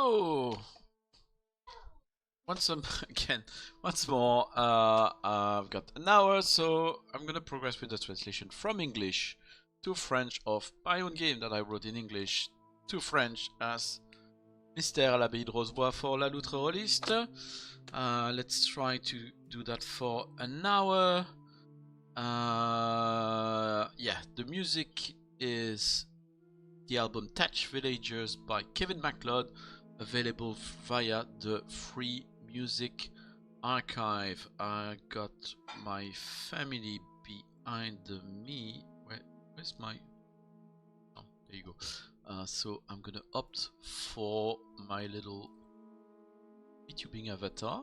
So, once more, I've got an hour, so I'm gonna progress with the translation from English to French of my own game that I wrote in English to French as Mystères à l'Abbaye de Rosebois for la Loutre Roliste. Let's try to do that for an hour. Yeah, the music is the album Thatch Villagers by Kevin MacLeod, available via the Free Music Archive. I got my family behind me. Where's my... Oh, there you go. So I'm gonna opt for my little VTubing avatar.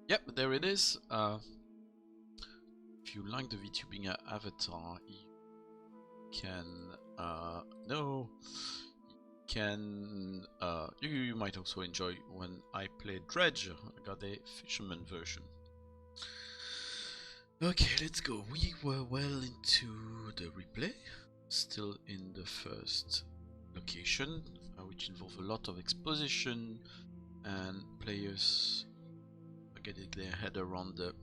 Yep, there it is. If you like the VTubing avatar, you can you might also enjoy when I play Dredge. I got a fisherman version. Okay, let's go. We were well into the replay, still in the first location, which involves a lot of exposition and players are getting their head around the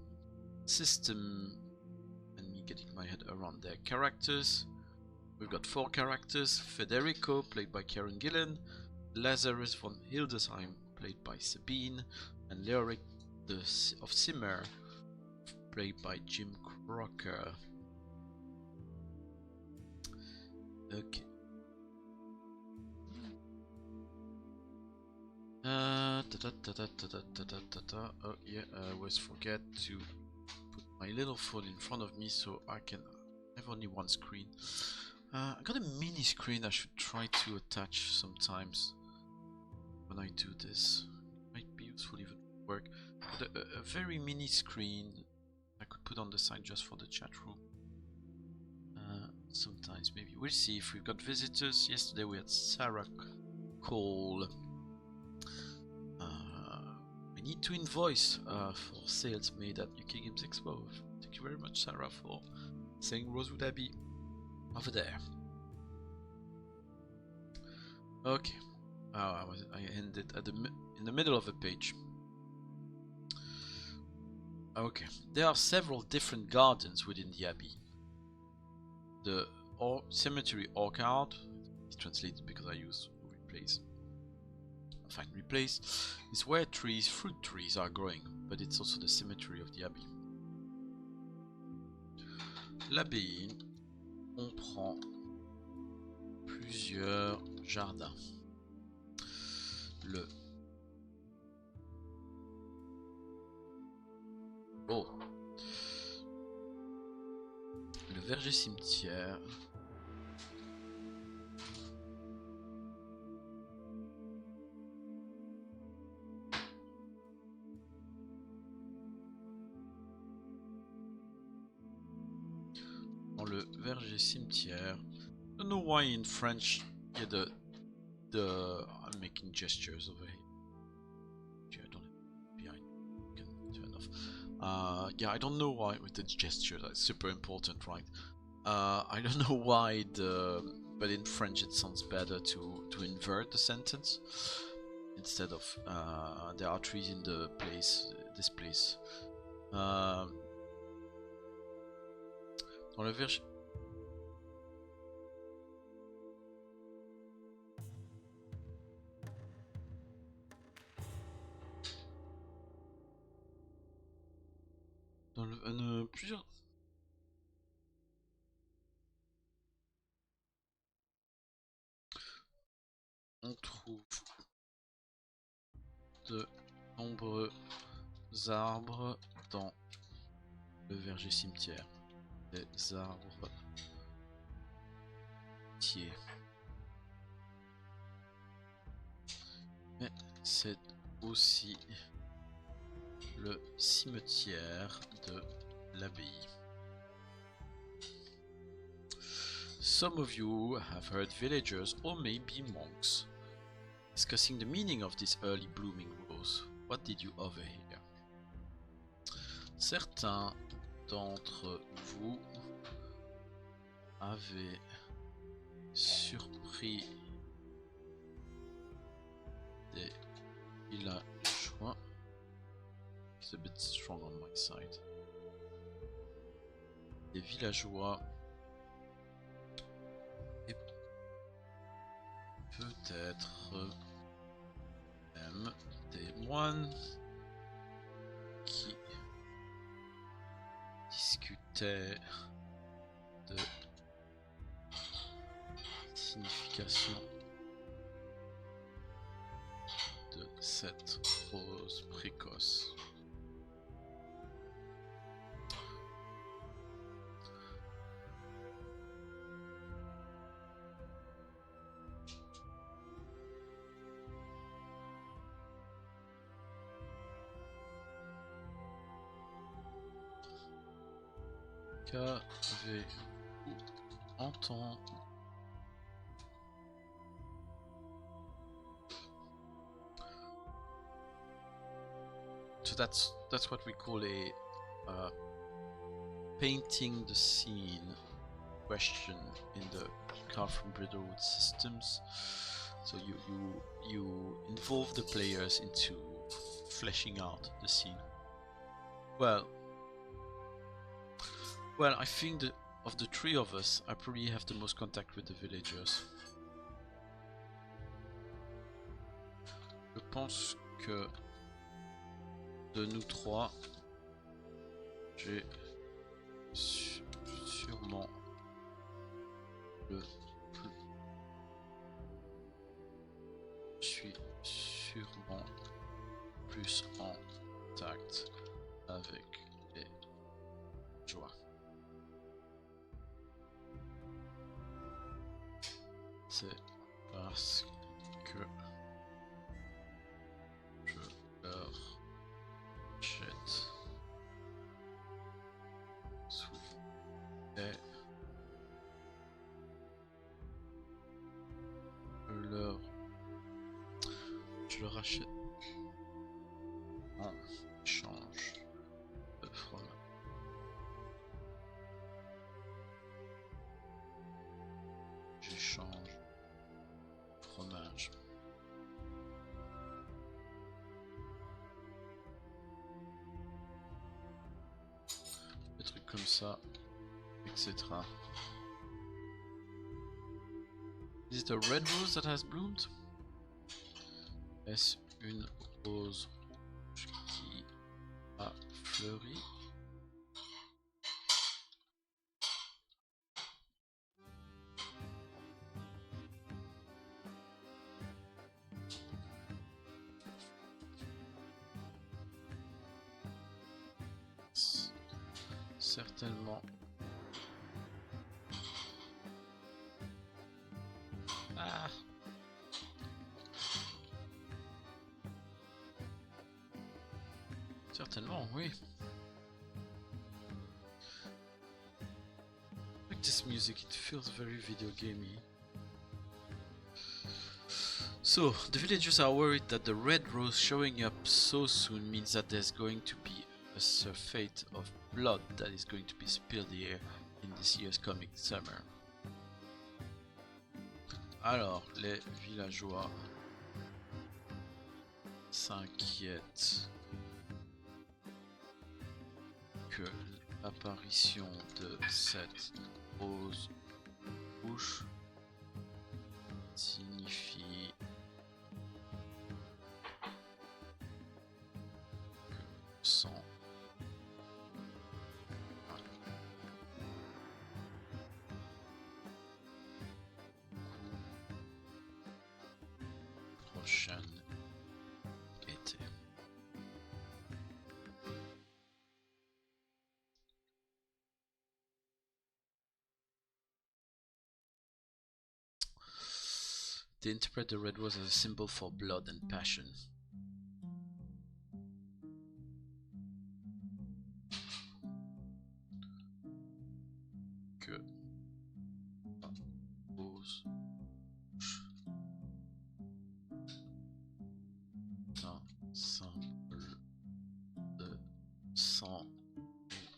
system and me getting my head around their characters. We've got 4 characters: Federico, played by Karen Gillan; Lazarus von Hildesheim, played by Sabine; and Leoric of Simmer, played by Jim Crocker. Okay. Oh yeah, I always forget to put my little phone in front of me so I can have only one screen. I got a mini screen I should try to attach sometimes when I do this. It might be useful even for work. But a very mini screen I could put on the side just for the chat room. Sometimes maybe. We'll see if we've got visitors. Yesterday we had Sarah Cole. We need to invoice for sales made at UK Games Expo. Thank you very much, Sarah, for saying Rosewood Abbey over there. Okay. I ended at in the middle of the page. Okay. There are several different gardens within the abbey. The cemetery orchard is translated because I use replace. Fine, replace is where fruit trees are growing, but it's also the cemetery of the abbey. L'abbaye comprend plusieurs jardins. Le verger cimetière cimetière. I don't know why in French, yeah, I'm making gestures over here. I don't have behind. You can turn off. Yeah, I don't know why with the gesture. That's super important, right? I don't know why but in French it sounds better to invert the sentence instead of there are trees in the place. This place. Dans le verger. Dans plusieurs... On trouve de nombreux arbres dans le verger cimetière. Des arbres entiers. Mais c'est aussi le cimetière de l'abbaye. Some of you have heard villagers, or maybe monks, discussing the meaning of this early blooming rose. What did you overhear? Certains d'entre vous avaient surpris des villageois et peut-être même des moines qui discutaient de signification de cette rose précoce. Qu'avez-vous entendu? So that's what we call a painting the scene question in the Kalum Rosewood systems. So you involve the players into fleshing out the scene. Well, I think that of the three of us, I probably have the most contact with the villagers. Je pense que de nous trois, j'ai sûrement le plus. Je suis sûrement plus en contact avec les joies. C'est parce que je leur jette souvent et je leur achète en échange de fromage. J'échange fromage. Des trucs comme ça, etc. Is it a red rose that has bloomed? Est-ce une rose qui a fleuri? Certainement. Ah. Certainement, oui. Like this music, it feels very video gamey. So, the villagers are worried that the red rose showing up so soon means that there's going to be a surfeit of blood that is going to be spilled here in this year's coming summer. Alors, les villageois s'inquiètent que l'apparition de cette rose rouge signifie que sang prochaine été. They interpret the red rose as a symbol for blood and passion. Que la rose est un symbole de sang et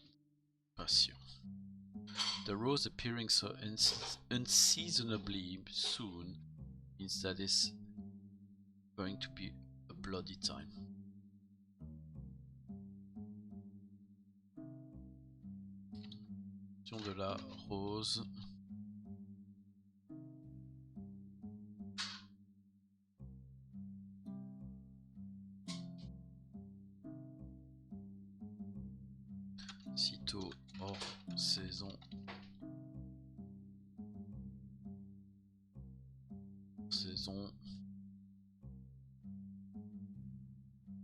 passion. The rose appearing so unseasonably soon means that it's going to be a bloody time. de la rose. Sitôt hors saison. Saison.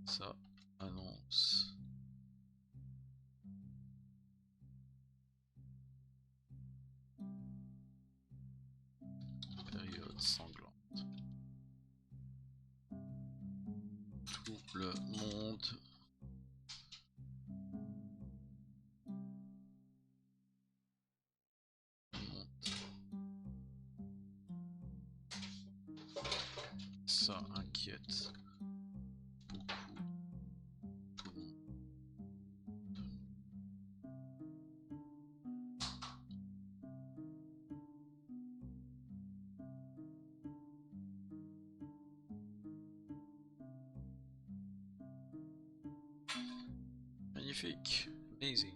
Ça annonce. Période sanglante. Tout le monde ça inquiète beaucoup tout le monde. Magnifique, amazing.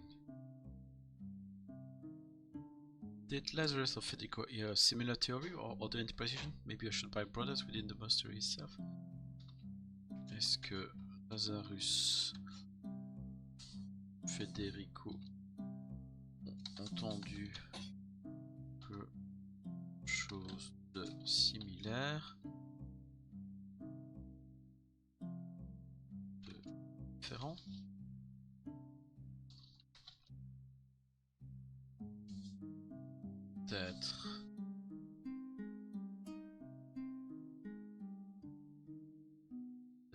Did Lazarus or Federico hear a similar theory or other interpretation? Maybe I should buy brothers within the monastery itself. Est-ce que Lazarus, Federico ont entendu quelque chose de similaire, de différent? Peut-être.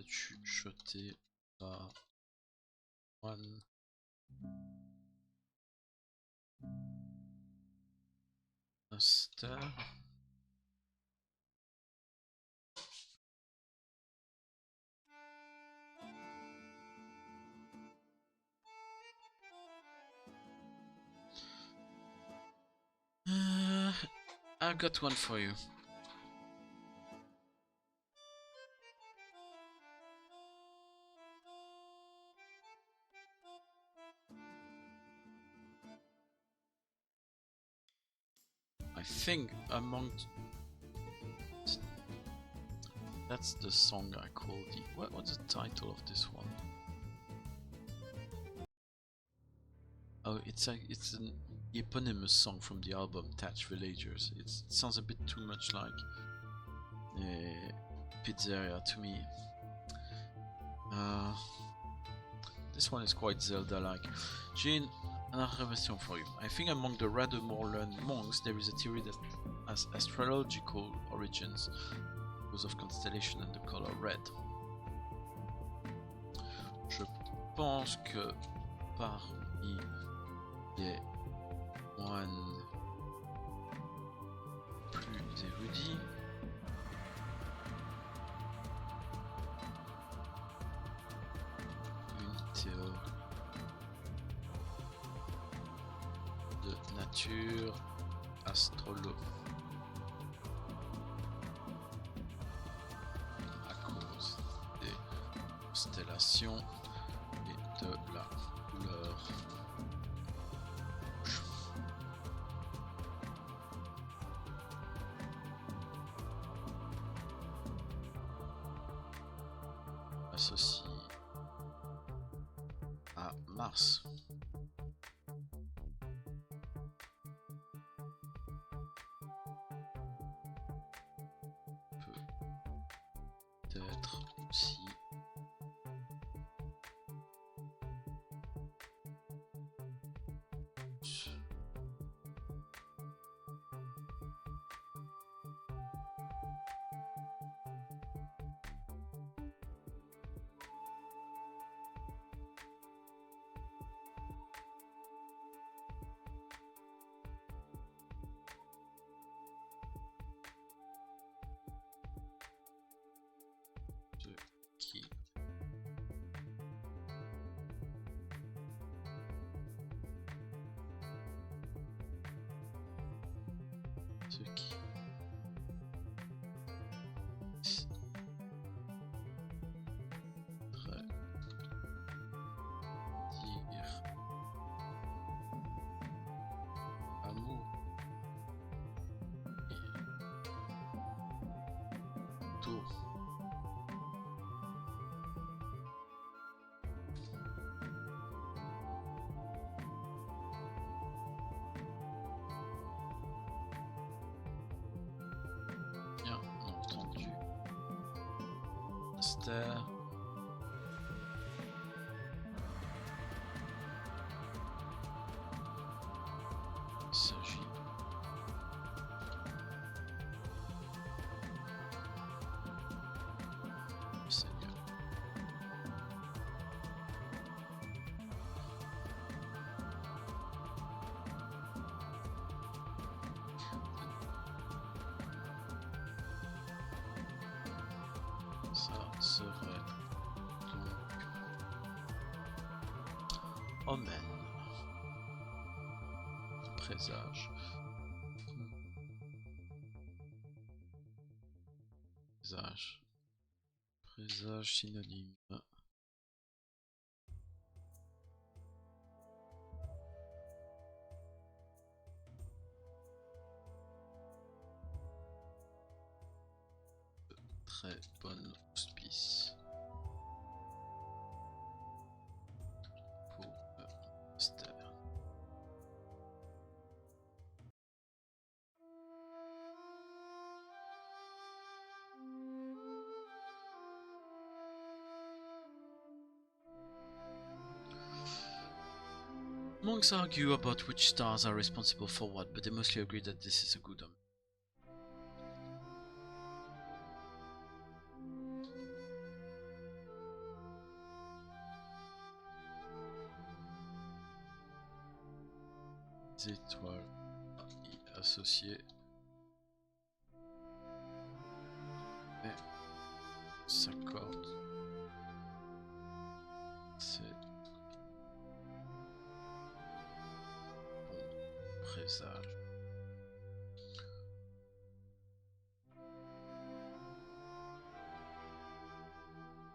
Chuchoté par One. Mystères. I've got one for you. I think among that's the song I call the what's the title of this one? Oh, it's an eponymous song from the album Thatch Villagers. It sounds a bit too much like Pizzeria to me. This one is quite Zelda-like. Jean, another question for you. I think among the rather more learned monks there is a theory that has astrological origins because of constellation and the color red. Je pense que parmi les moines plus érudits, une théorie de nature astrologique à cause des constellations et de la couleur rouge. Associé à Mars. Peut-être aussi qui go. Bien entendu. Mystères. Il s'agit Seigneur. Ça serait donc Omen. Présage. Présage. Présage synonyme. Très bonne auspice pour Mystère. Monks argue about which stars are responsible for what, but they mostly agree that this is a good omen. Les étoiles y associées et s'accordent. C'est bon présage.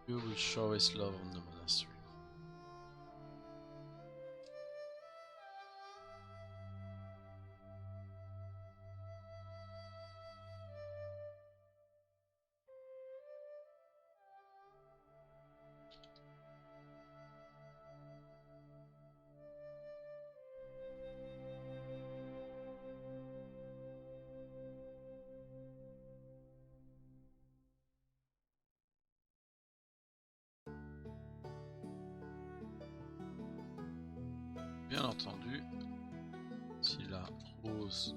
You will show his love on the monastery. Bien entendu, si la rose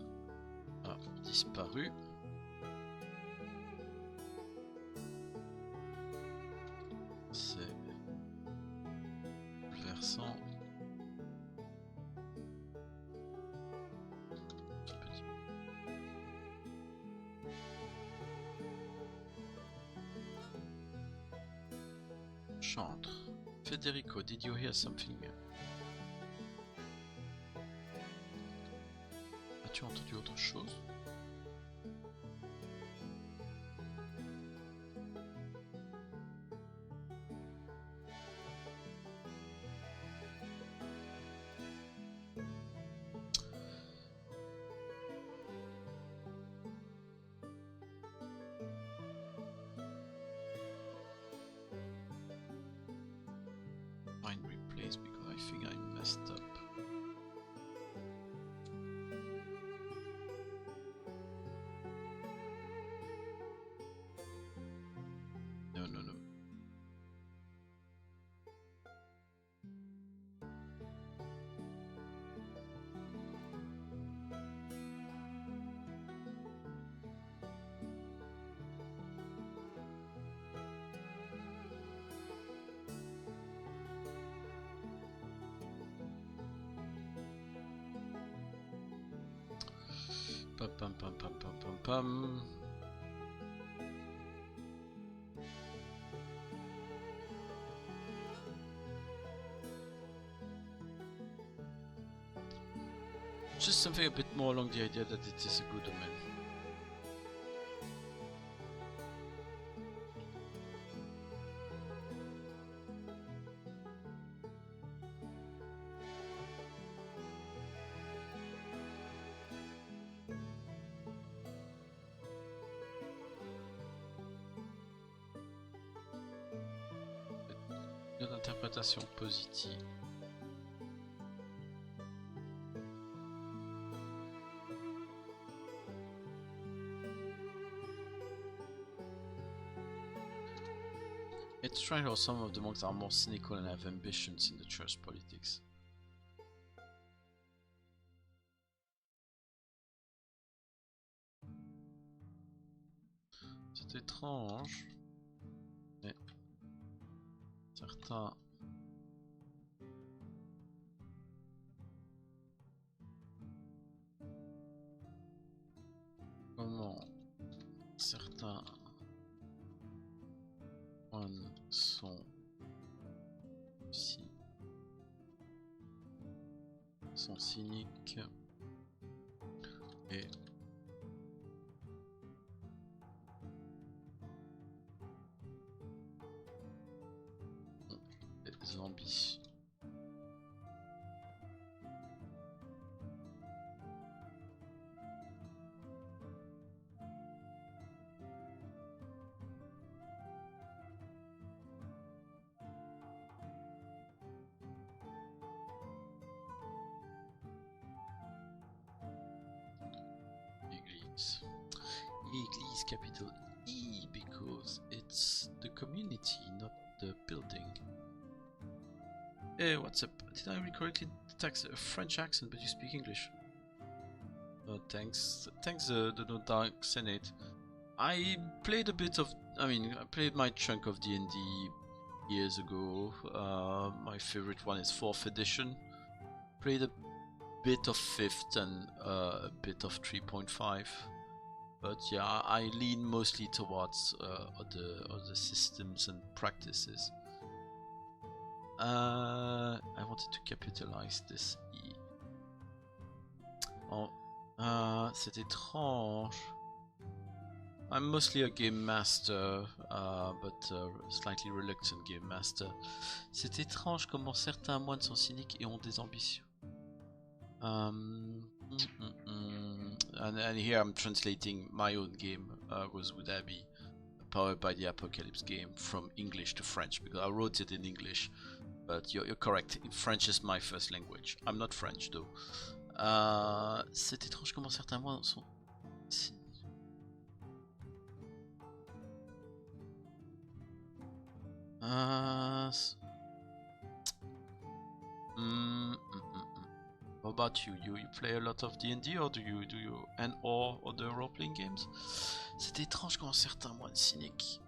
a disparu, c'est versant petit. Chantre. Federico, did you hear something? As-tu entendu autre chose? Find replace because I think I messed up. No, no, no. Pam pam pam pam pam pam pam. Just something a bit more along the idea that it is a good omen. connotation positive. It's strange how some of the monks are more cynical and have ambitions in the church politics. C'est étrange, mais certains comment certains sont cyniques et des ambitions. Église capital E because it's the community, not the building. Hey, what's up? Did I read correctly? Detect a French accent, but you speak English. Thanks, the Dark Senate. I played a bit of, I played my chunk of D&D years ago. My favorite one is 4th edition. Played a bit of 5th and a bit of 3.5. But yeah, I lean mostly towards other systems and practices. I wanted to capitalize this E. Oh, c'est étrange. I'm mostly a game master, but slightly reluctant game master. C'est étrange comment certains moines sont cyniques et ont des ambitions. And here I'm translating my own game, Rosewood Abbey, powered by the Apocalypse game, from English to French, because I wrote it in English, but you're correct, French is my first language. I'm not French though. C'est étrange comment certains moines sont... How about you? You play a lot of D&D or do you or other role-playing games? C'est étrange comment certains moines cyniques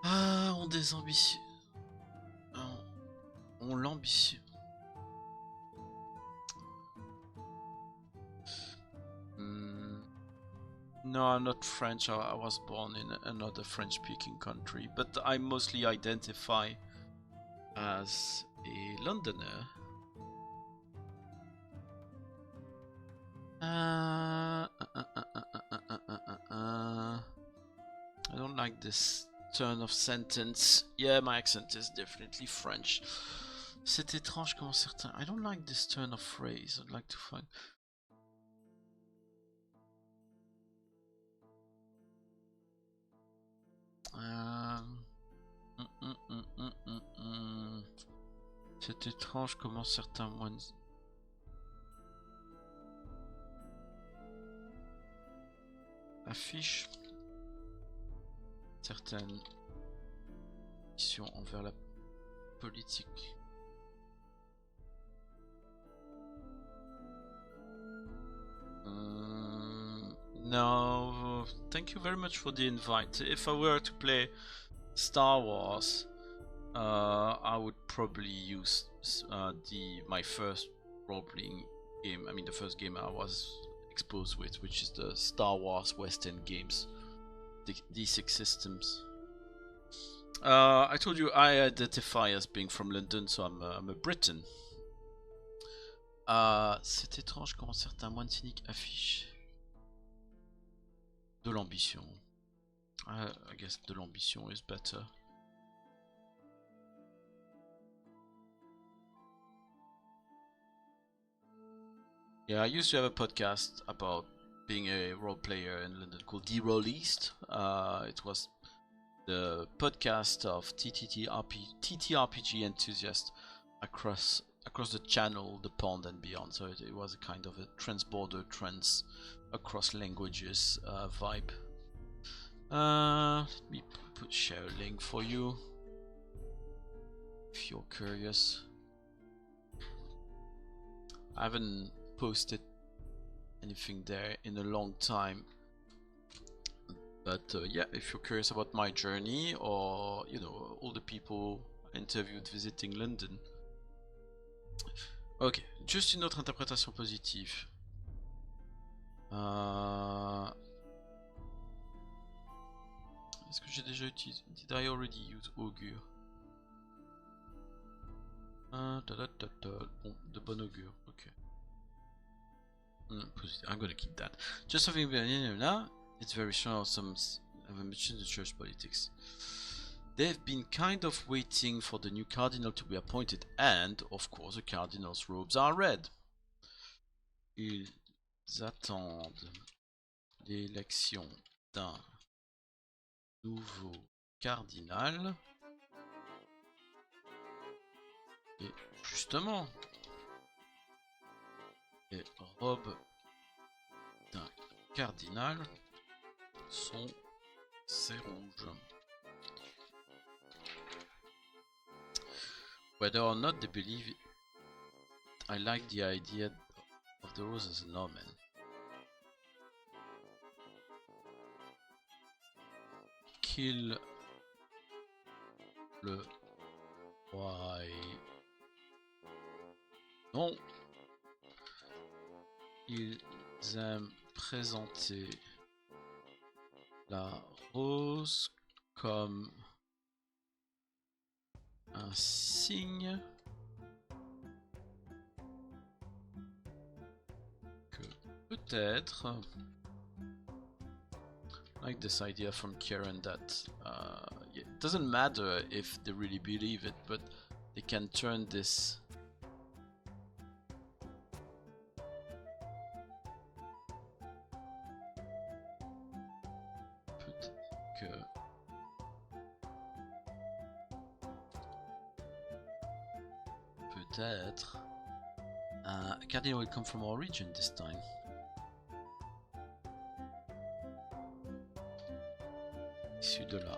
ont des ambitions. Ont l'ambition. No, I'm not French. I was born in another French-speaking country, but I mostly identify as a Londoner. I don't like this turn of sentence. Yeah, my accent is definitely French. C'est étrange comment certains... I don't like this turn of phrase. I'd like to find... C'est étrange comment certains moines... affichent certaines missions envers la politique. No, thank you very much for the invite. If I were to play Star Wars, I would probably use my first role-playing game. I mean, the first game I was exposed with, which is the Star Wars West End games, the D6 systems. I told you I identify as being from London, so I'm a Briton. C'est étrange comment certains moines cyniques affichent de l'ambition. I guess de l'ambition is better. Yeah, I used to have a podcast about being a role player in London called Loutre Roliste. It was the podcast of TTRPG enthusiasts across the channel, the pond and beyond. So it was a kind of a trans-border, across languages vibe. Let me share a link for you if you're curious. I haven't posted anything there in a long time, but yeah, if you're curious about my journey, or you know, all the people I interviewed visiting London. Ok, juste une autre interprétation positive. Est-ce que j'ai déjà utilisé? Did I already use augure? Bon, de bon augure, ok. I'm gonna keep that. Just something now. It's very strong. Some have mentioned the church politics. They've been kind of waiting for the new cardinal to be appointed, and of course the cardinal's robes are red. Ils attendent l'élection d'un nouveau cardinal. Et justement, les robes d'un cardinal sont ces rouges. Whether or not they believe it, I like the idea of the rose as an omen. Kill le roi. Non. Ils aiment présenter la rose comme un signe que peut-être, like this idea from Karen that it doesn't matter if they really believe it, but they can turn this peut-être cardinal will come from our region this time. Issu de la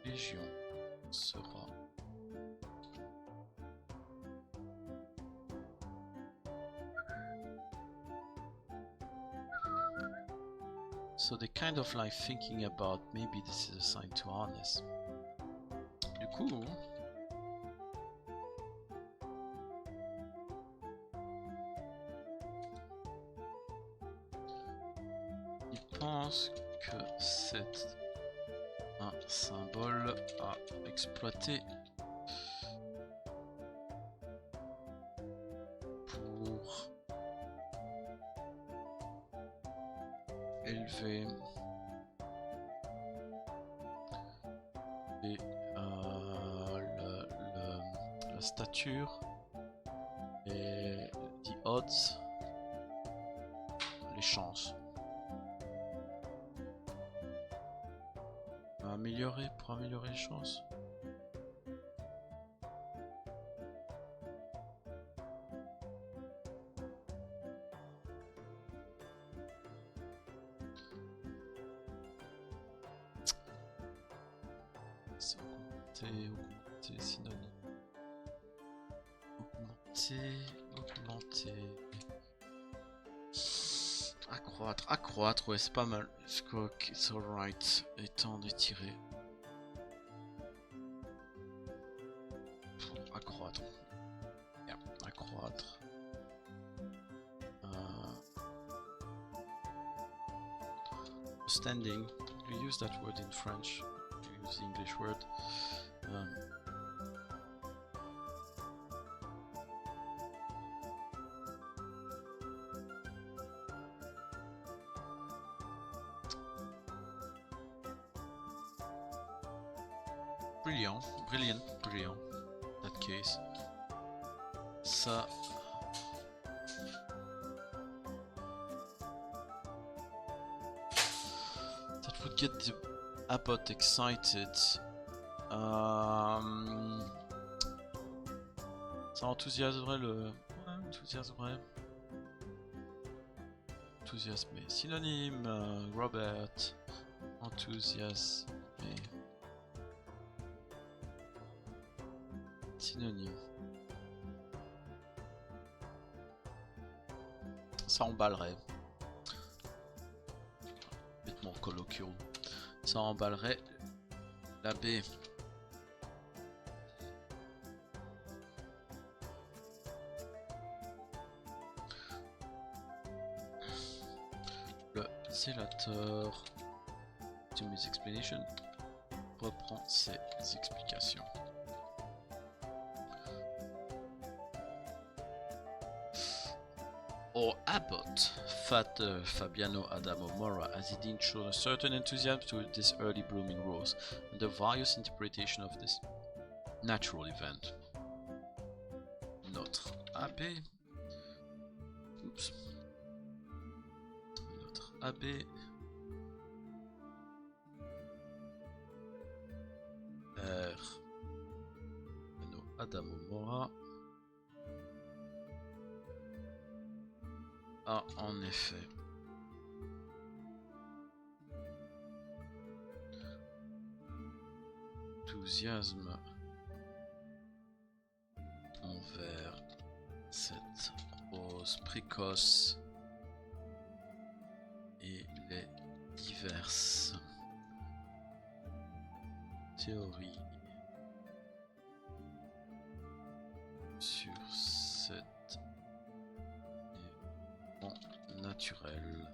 région sera so they kind of like thinking about maybe this is a sign to harness. Du coup, ils pensent que c'est un symbole à exploiter pour élever et la stature et the odds, les chances. Pour améliorer les chances. Augmenter, synonyme. Augmenter. Accroître, ouais, c'est pas mal. Squawk, it's alright. Étendre, étirer. Pour accroître. Yeah, accroître. Standing. You use that word in French. You use the English word. Brilliant. That case. Ça. That would get the Abbott excited. Ça enthousiasmerait le... Ouais, enthousiasmerait. Enthousiasmé. Synonyme, Robert. Enthousiasmé. Synonyme. Ça emballerait. Vêtements colloquiaux. Ça emballerait l'abbé. Le zélateur to his explanation reprend ses explications. Or Abbot, Father Fabiano Adamo Mora, as he didn't show a certain enthusiasm to this early blooming rose, and the various interpretation of this natural event. Notre Abbaye. Oups. Notre Abbaye. Adamo Mora. Ah, en effet. Enthousiasme envers cette rose précoce et les diverses théories sur cet événement naturel.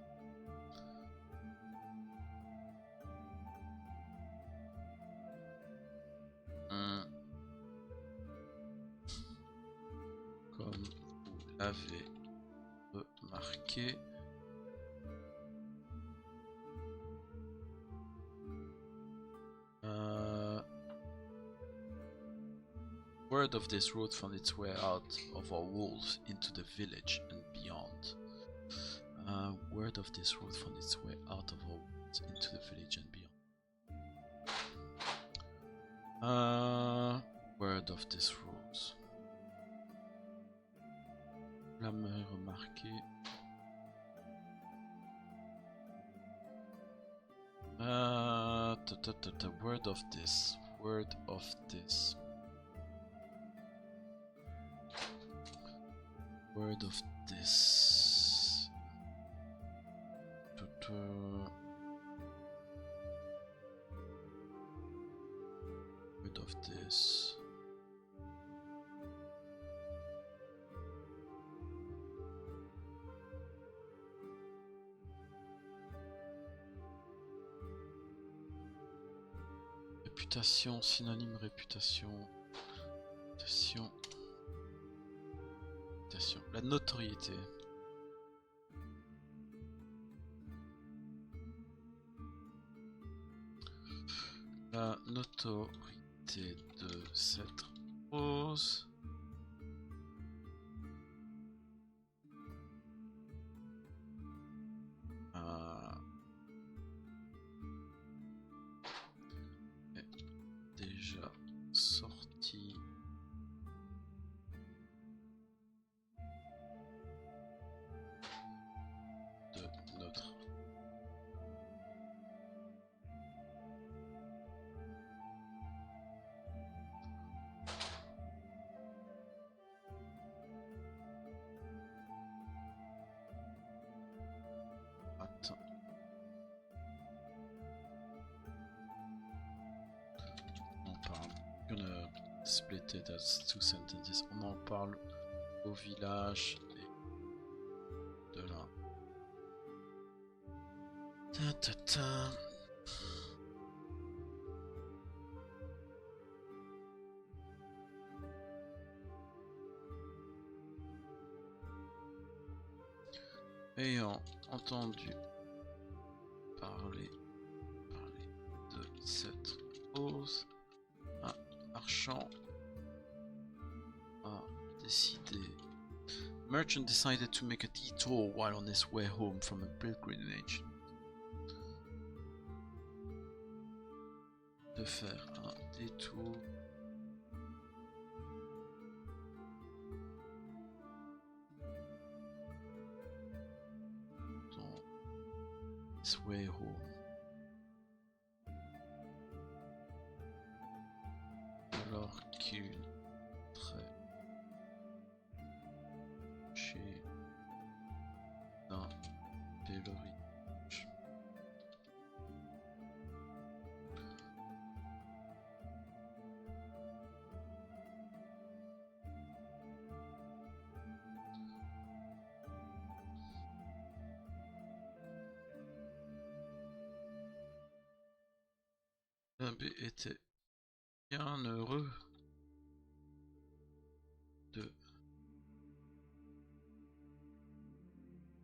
Comme vous l'avez remarqué, word of this road found its way out of our walls into the village and beyond. Word of this road found its way out of our walls into the village and beyond. Word of this road. La main remarquée. Word of this. Word of this. Word of this. Word of this. Réputation, synonyme réputation. Réputation. Réputation. La notoriété. La notoriété de cette rose. Est déjà sorti de notre attends. On parle. I'm gonna split it as two sentences. On en parle au village et de là. Ta ta ta. Ayant entendu parler de cette rose, un marchand a décidé. Merchant decided to make a detour while on his way home from a pilgrimage. de faire un détour dans This Way Home. Alors qu'il très chez un pèlerinage. L'Abbé était bien heureux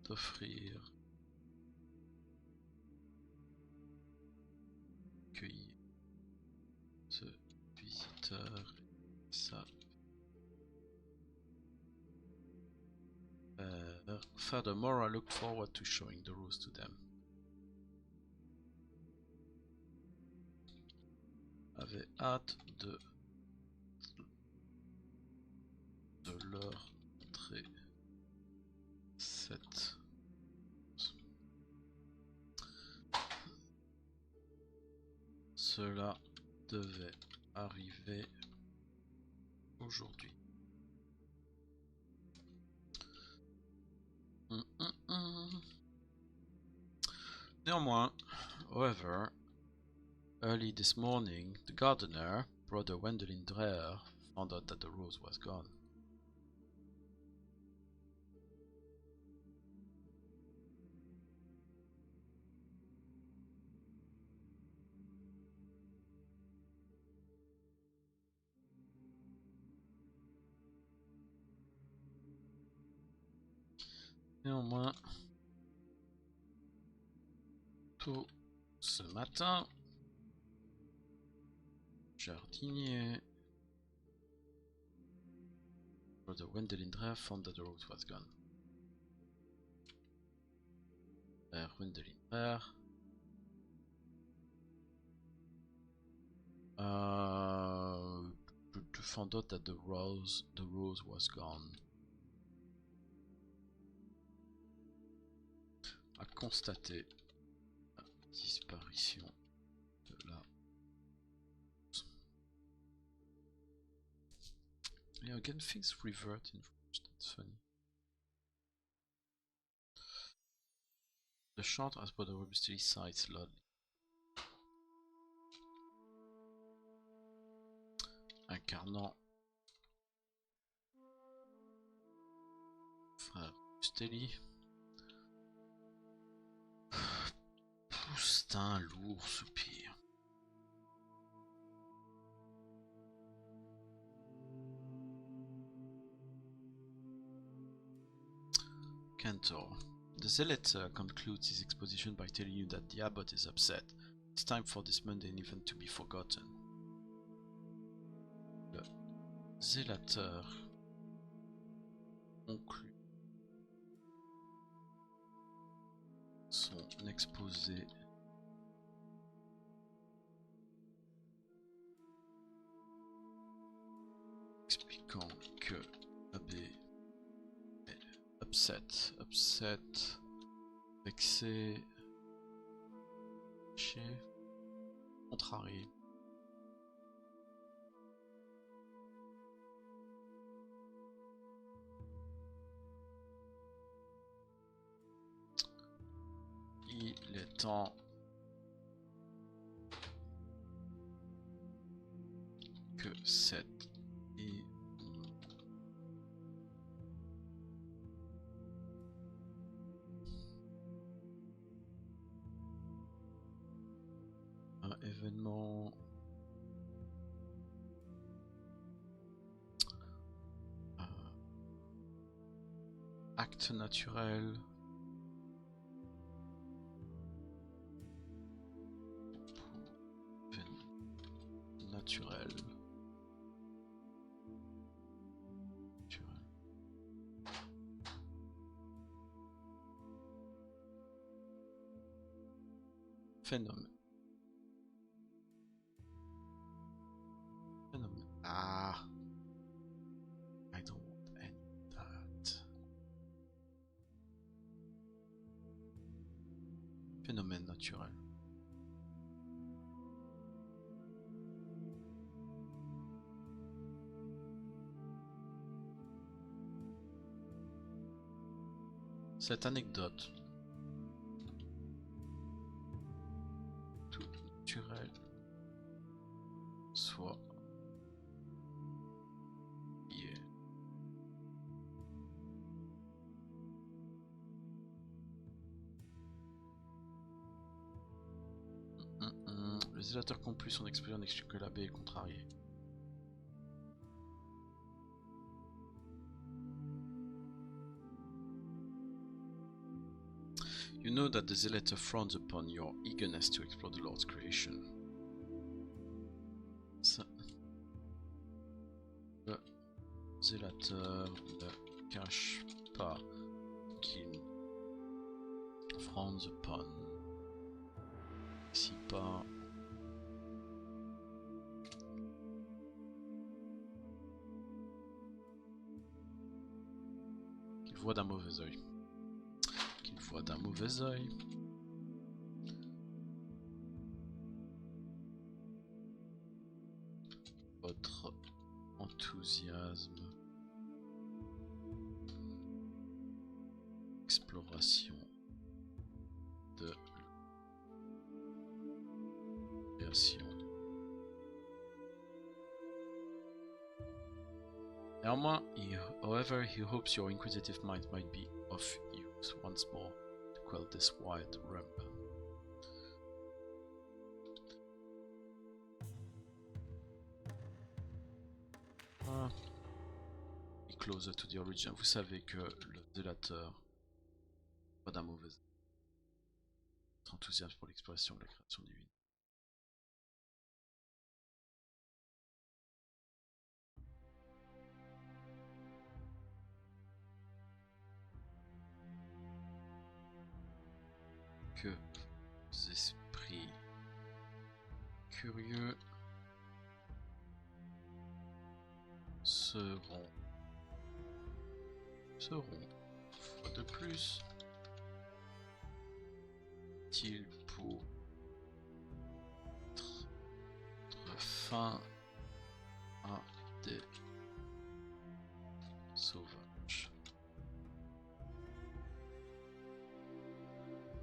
d'offrir, accueillir ce visiteur et sa furthermore, I look forward to showing the rose to them. Avait hâte de leur montrer cette cela devait arriver aujourd'hui. Néanmoins, however, early this morning, the gardener, Brother Wendelin Dreher, found out that the rose was gone. Néanmoins, tôt ce matin, jardinier Brother Wendelin Dreher found that the rose was gone. Frère Wendelin Dreher found out that the rose was gone. A constaté la disparition de la rose. Yeah, again, things revert in French, that's funny. The short as Brother Robustly sighed slowly. Incarnant Frère Robustelli pousse un lourd soupir. Cantor. The Zealot concludes his exposition by telling you that the abbot is upset. It's time for this mundane event to be forgotten. Le zélateur conclut son exposé expliquant que Abbaye est upset, vexé, contrarié. Il est temps que cet événement acte naturel naturel phénomène Phénomène naturel. Cette anecdote, tout naturel, soit lié. Le zélateur conclut son expérience en expliquant que l'Abbaye est contrariée. You know that the Zelator frowns upon your eagerness to explore the Lord's creation. Ça. Le Zélateur ne cache pas qu'il frowns upon. Si pas. Qu'il voit d'un mauvais œil. D'un mauvais œil. Votre enthousiasme, exploration de création. Néanmoins, however, he hopes your inquisitive mind might be of use once more to quell this wild rumble. Be closer to the origin. Vous savez que le délateur pas d'un mauvais enthousiasme pour l'exploration de la création divine. Que vos esprits curieux seront fois de plus il pour mettre fin à des sauvages.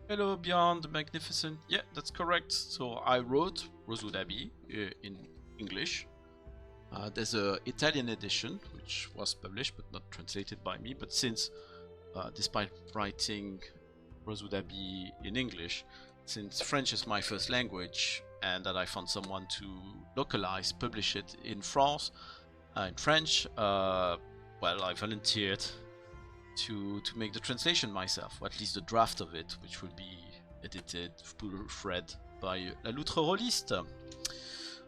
Hello Beyond the Magnificent. Yeah, that's correct. So I wrote Rosewood Abbey in English. There's an Italian edition which was published but not translated by me. But since, despite writing Rosewood Abbey in English, since French is my first language and that I found someone to localize, publish it in France, in French, well, I volunteered to make the translation myself, or at least the draft of it, which will be edited, proofread by Loutre Roliste.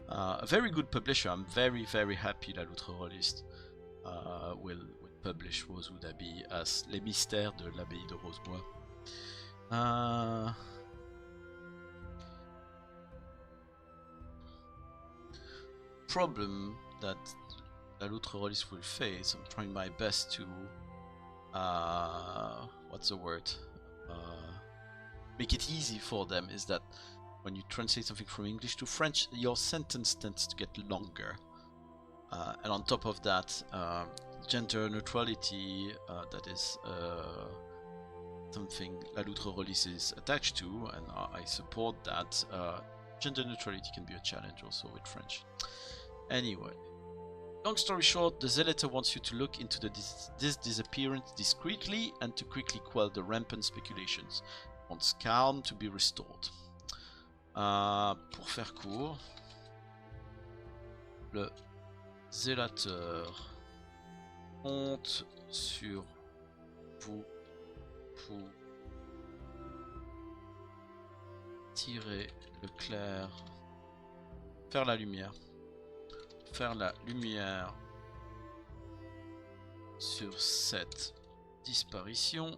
A very good publisher. I'm very happy that Loutre Roliste will publish Rosewood Abbey as Les Mystères de l'Abbaye de Rosebois. Problem that Loutre Roliste will face, I'm trying my best to what's the word? Make it easy for them, is that when you translate something from English to French, your sentence tends to get longer. And on top of that, gender neutrality, that is something La Loutre Roliste is attached to, and I support that. Gender neutrality can be a challenge also with French. Anyway, long story short, the Zelator wants you to look into this disappearance discreetly and to quickly quell the rampant speculations. He wants calm to be restored. Pour faire court, le Zélateur compte sur vous pour tirer le clair, faire la lumière sur cette disparition.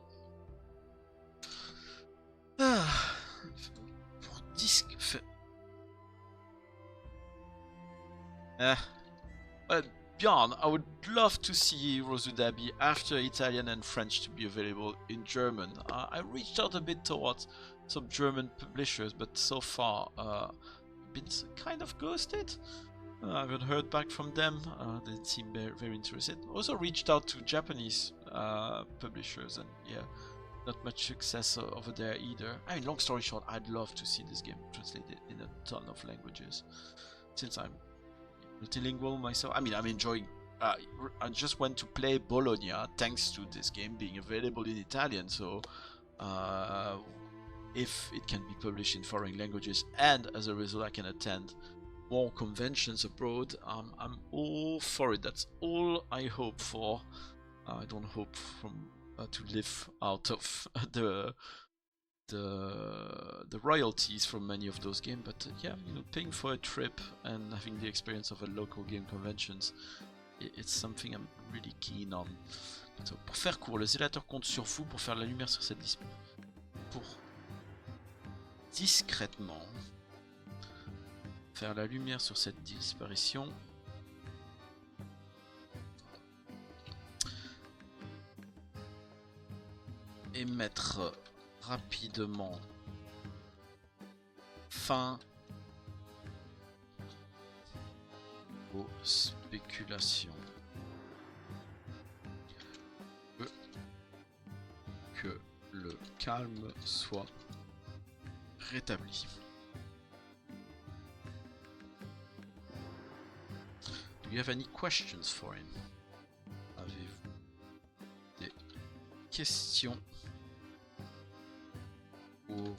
Pour Bjorn, I would love to see Rosewood Abbey after Italian and French to be available in German. I reached out a bit towards some German publishers, but so far been kind of ghosted. I haven't heard back from them. They seem very interested. Also reached out to Japanese publishers, and yeah, not much success over there either. I mean, long story short, I'd love to see this game translated in a ton of languages. Since I'm multilingual myself, I mean, I'm enjoying. I just went to play Bologna thanks to this game being available in Italian. So, if it can be published in foreign languages, and as a result, I can attend more conventions abroad, I'm all for it. That's all I hope for. I don't hope to live out of the royalties from many of those games, but yeah, you know, paying for a trip and having the experience of a local game conventions, it's something I'm really keen on. So, pour faire court, le zélateur compte sur vous pour faire la lumière sur cette pour discrètement faire la lumière sur cette disparition. Et mettre rapidement fin aux spéculations. Que le calme soit rétabli. Do you have any questions for him? Avez-vous des questions pour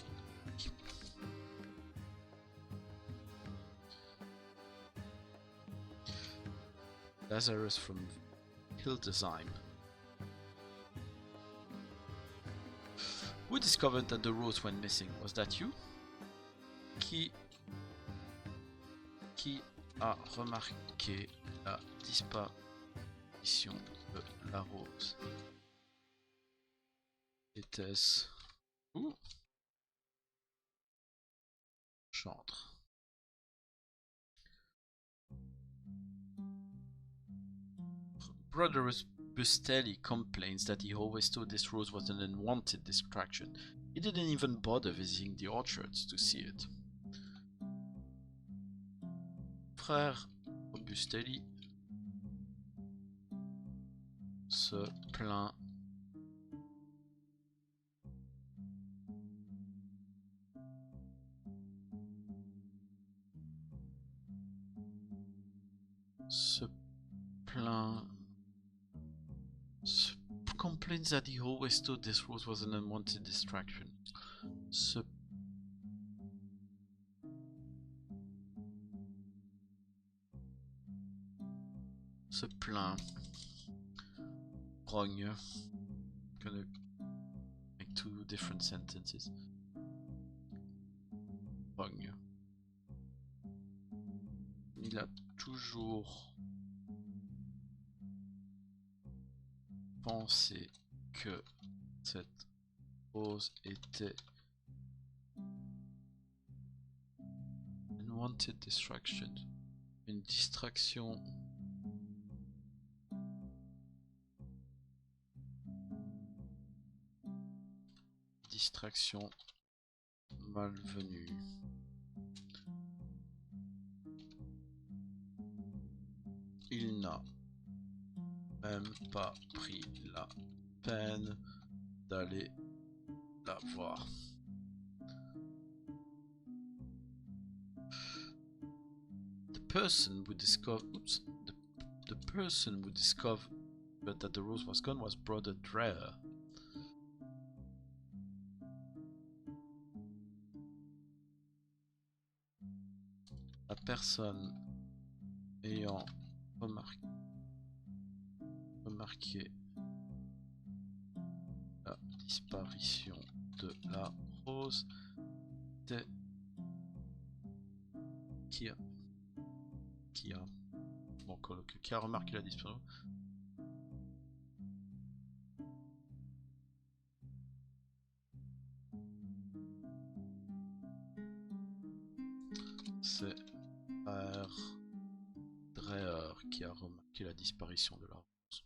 Lazarus from Hildesheim? Who discovered that the rose went missing? Was that you? Qui a remarqué la disparition de la rose? Était-ce où? Chantre. Brother Bustelli complains that he always thought this rose was an unwanted distraction. He didn't even bother visiting the orchards to see it. Frère Bustelli se plaint complains that he always thought this rose was an unwanted distraction. Se plaint. Rogne. Gonna make two different sentences. Rogne. Il a toujours pensé que cette rose était une unwanted distraction, une distraction malvenue. Il n'a même pas pris la peine d'aller la voir. The person who discovered that the rose was gone was Brother Dreher. La personne ayant remarqué la disparition de la rose était qui a remarqué la disparition. C'est Dreher qui a remarqué la disparition de la rose.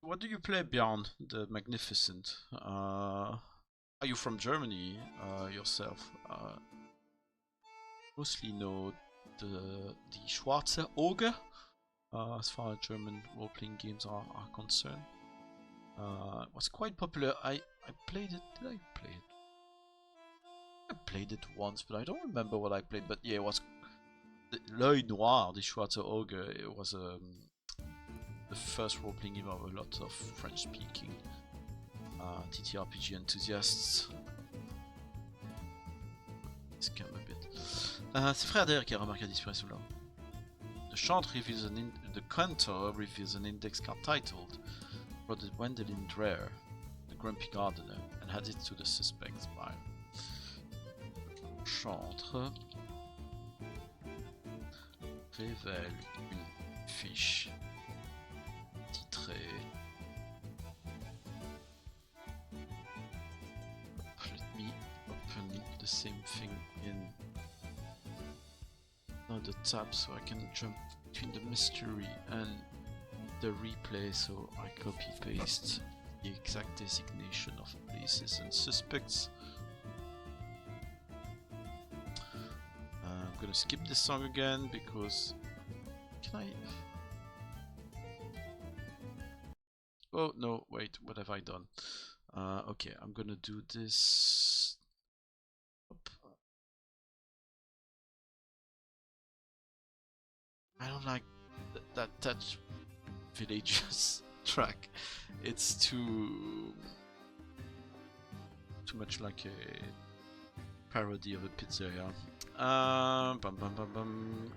What do you play, Bjorn the Magnificent? Are you from Germany yourself? Mostly know the Schwarze Auge, as far as German role-playing games are concerned. It was quite popular. I played it. Did I play it? I played it once, but I don't remember what I played. But yeah, it was L'Œil Noir, the Schwarze Auge. It was the first role-playing game of a lot of French-speaking TTRPG enthusiasts. Scam a bit. C'est Frère d'air qui a remarqué la disparition là. The chant reveals the cantor reveals an index card titled "Brother Wendelin Dreher, the Grumpy Gardener," and adds it to the suspect's pile. Chantre révèle une fiche titrée. Let me open the same thing in another tab so I can jump between the mystery and the replay, so I copy paste the exact designation of places and suspects. I'm gonna skip this song again because can I? Oh no, wait, what have I done? Okay, I'm gonna do this. I don't like that Villages track. It's too much like a parody of a pizzeria. Bum bum bum bum.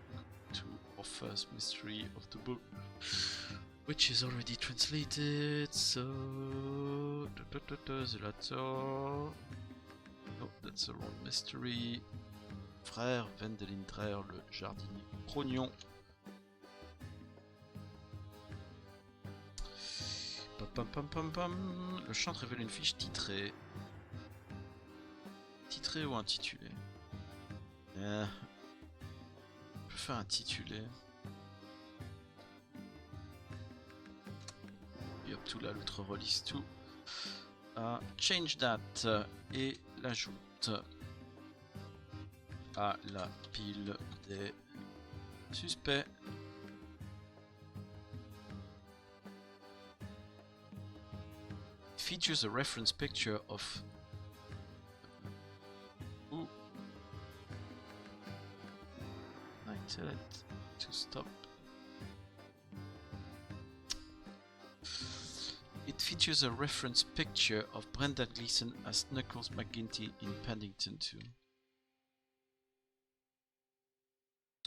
To our first mystery of the book, which is already translated. So Zelator. No, that's the wrong mystery. Frère Wendelin Dreher, le jardinier grognon. Pam pam pam pam. Le chant révèle une fiche titrée. Titrée ou intitulée? Je peux faire intitulé. Et up to la Loutre Roliste tout. Change that et l'ajoute à la pile des suspects. Features a reference picture of I tell it to stop. It features a reference picture of Brenda Gleeson as Knuckles McGinty in Paddington 2.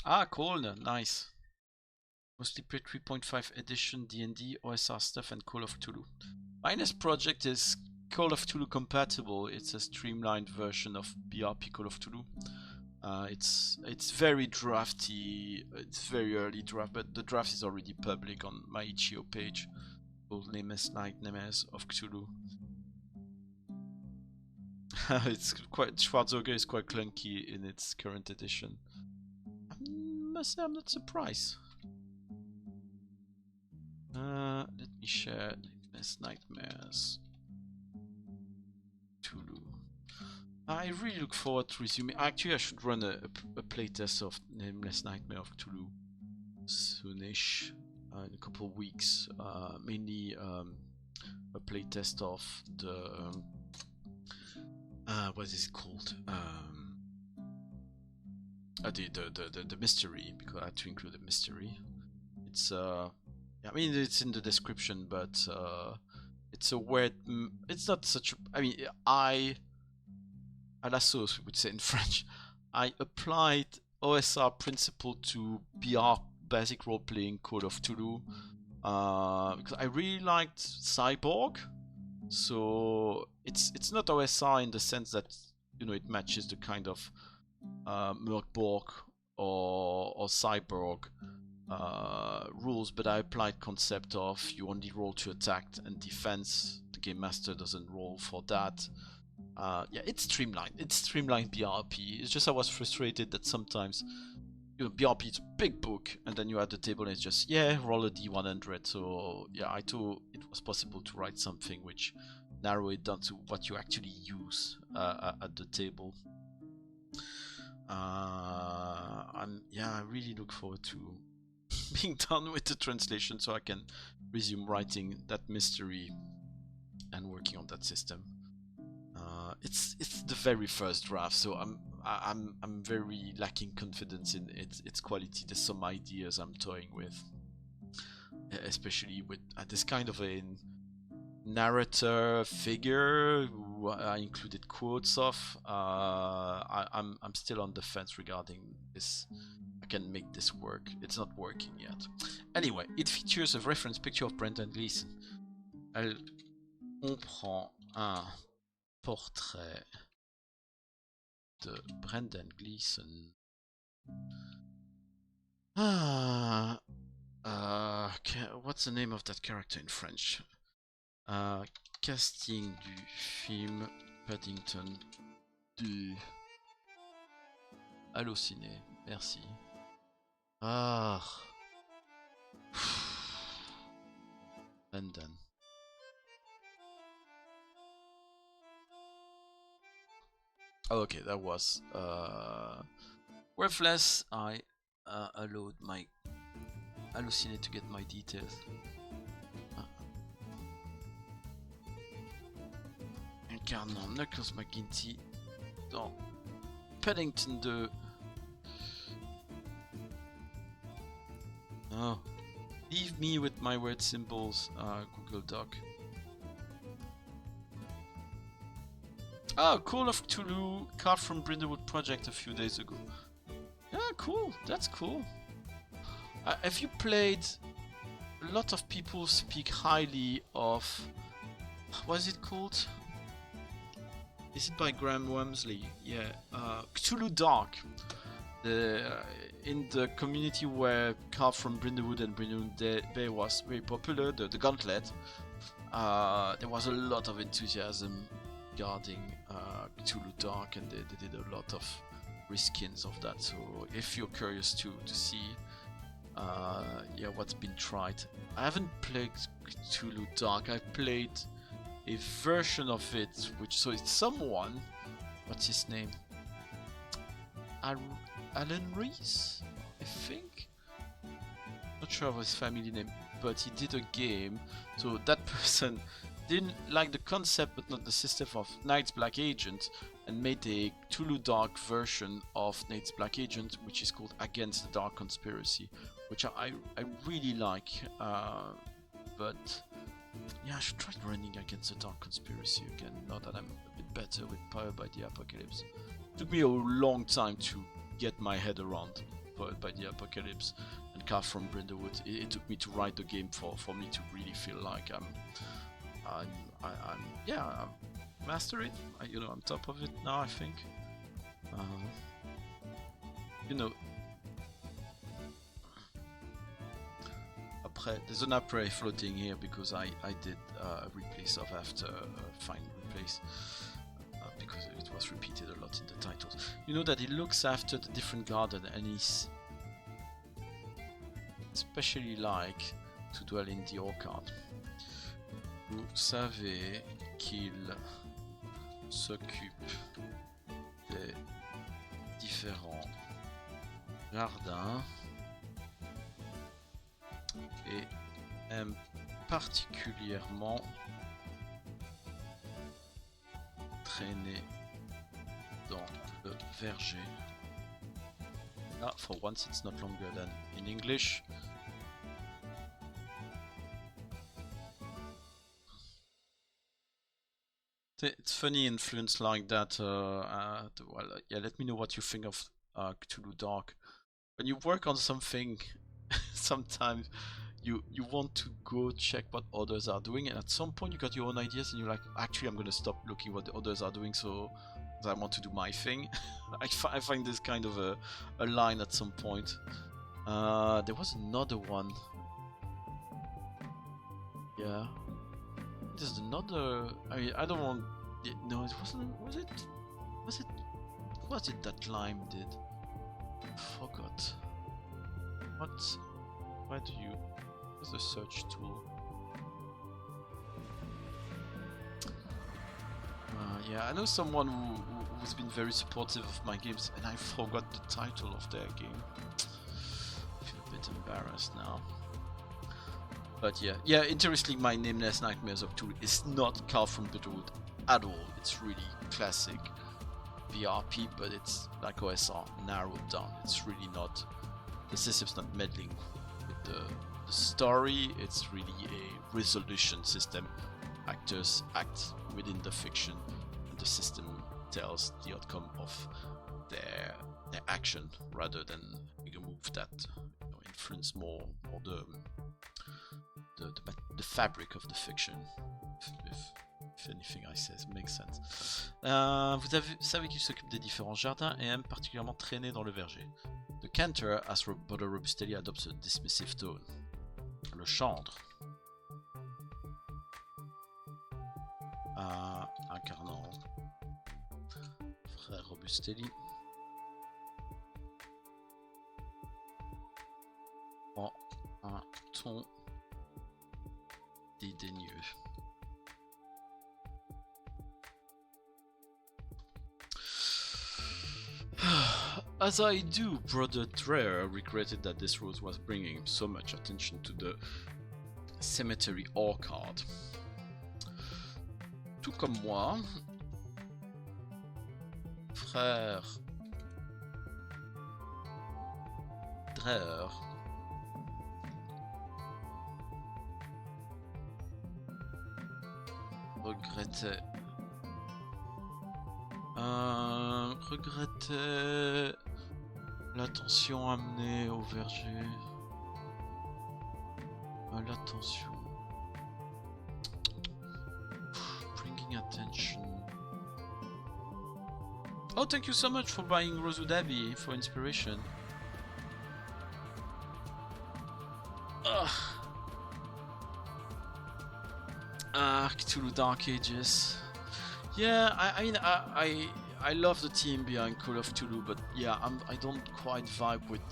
Ah, cool, nice. Mostly play 3.5 edition D&D, OSR stuff and Call of Cthulhu. My next project is Call of Cthulhu compatible. It's a streamlined version of BRP Call of Cthulhu. It's very drafty, it's very early draft, but the draft is already public on my itch.io page called Nightmares of Cthulhu. It's quite, Schwarzauge is quite clunky in its current edition. I must say I'm not surprised. Let me share Nightmares Cthulhu. I really look forward to resuming. Actually, I should run a playtest of Nameless Nightmare of Cthulhu soonish, in a couple of weeks. Mainly a playtest of the what is it called? The mystery, because I had to include a mystery. It's I mean, it's in the description, but it's a weird. It's not such. I mean, à la sauce, we would say in French. I applied OSR principle to BR basic role-playing Call of Cthulhu because I really liked Cyborg. So it's not OSR in the sense that it matches the kind of Merkborg or Cyborg rules, but I applied concept of you only roll to attack and defense. The game master doesn't roll for that, Yeah, it's streamlined. It's streamlined BRP. It's just I was frustrated that sometimes, you know, BRP is a big book, and then you add the table and it's just, yeah, roll a D100. So yeah, I thought it was possible to write something which narrow it down to what you actually use at the table. Yeah, I really look forward to being done with the translation so I can resume writing that mystery and working on that system. It's the very first draft, so I'm very lacking confidence in its quality. There's some ideas I'm toying with, especially with this kind of a narrator figure who I included quotes of. I'm still on the fence regarding this. I can make this work. It's not working yet. Anyway, it features a reference picture of Brendan Gleeson. Elle comprend un portrait de Brendan Gleeson. What's the name of that character in French? Casting du film Paddington 2. Allociné, merci. Brendan. Oh, okay, that was worthless. I allowed my Allociné to get my details. Incarnant Knuckles McGinty dans Paddington 2. Oh, leave me with my word symbols, Google Doc. Call of Cthulhu card from Brindlewood Project a few days ago. Yeah, cool. That's cool. Have you played? A lot of people speak highly of. What is it called? Is it by Graham Wamsley? Yeah, Cthulhu Dark. In the community where Carl from Brindlewood and Brindlewood Bay was very popular, the Gauntlet, there was a lot of enthusiasm regarding Cthulhu Dark, and they did a lot of reskins of that. So if you're curious to see yeah, what's been tried, I haven't played Cthulhu Dark. I played a version of it, which, so it's someone, what's his name? Alan Reese, I think? Not sure of his family name, but he did a game. So that person didn't like the concept but not the system of Knight's Black Agent, and made a Cthulhu Dark version of Knight's Black Agent, which is called Against the Dark Conspiracy, which I really like, but yeah, I should try running Against the Dark Conspiracy again, now that I'm a bit better with Powered by the Apocalypse. It took me a long time to get my head around Powered by the Apocalypse and Carl from Brindlewood. It took me to write the game for me to really feel like I'm master it. You know, on top of it now, I think. You know. There's an Abbaye floating here because I did a replace of after Fine Replace because it was repeated a lot in the titles. You know that he looks after the different garden, and he's especially like to dwell in the orchard. Vous savez qu'il s'occupe des différents jardins et aime particulièrement traîner dans le verger. For once it's not longer than in English. It's funny influence like that. Well, yeah, let me know what you think of Cthulhu Dark. When you work on something, sometimes you want to go check what others are doing, and at some point you got your own ideas and you're like, actually I'm gonna stop looking what the others are doing, so I want to do my thing. I find this kind of a line at some point. There was another one. Yeah. There's another... I mean, I don't want No, it wasn't. Was it? Was it? What was it that Lime did? Forgot. What? Why do you? What's the search tool? Yeah, I know someone who's been very supportive of my games, and I forgot the title of their game. I feel a bit embarrassed now. But yeah, interestingly, my Nameless Nightmares of Cthulhu is not Carl from Bitterwood at all. It's really classic VRP, but it's like OSR narrowed down. It's really not. The system's not meddling with the story. It's really a resolution system. Actors act within the fiction, and the system tells the outcome of their action rather than a move that influence more the fabric of the fiction. If anything I say makes sense. Vous savez qu'il s'occupe des différents jardins et aime particulièrement traîner dans le verger. The canter, as Brother Robustelli, adopts a dismissive tone. Le chantre, incarnant frère Robustelli, en un ton dédaigneux. As I do, Brother Dreher regretted that this rose was bringing him so much attention to the cemetery orchard. Tout comme moi, frère Dreher regrettait l'attention amenée au verger. L'attention. Bringing attention. Oh, thank you so much for buying Rosewood Abbey for inspiration. Cthulhu Dark Ages. Yeah, I mean, I love the team behind Call of Cthulhu, but yeah, I don't quite vibe with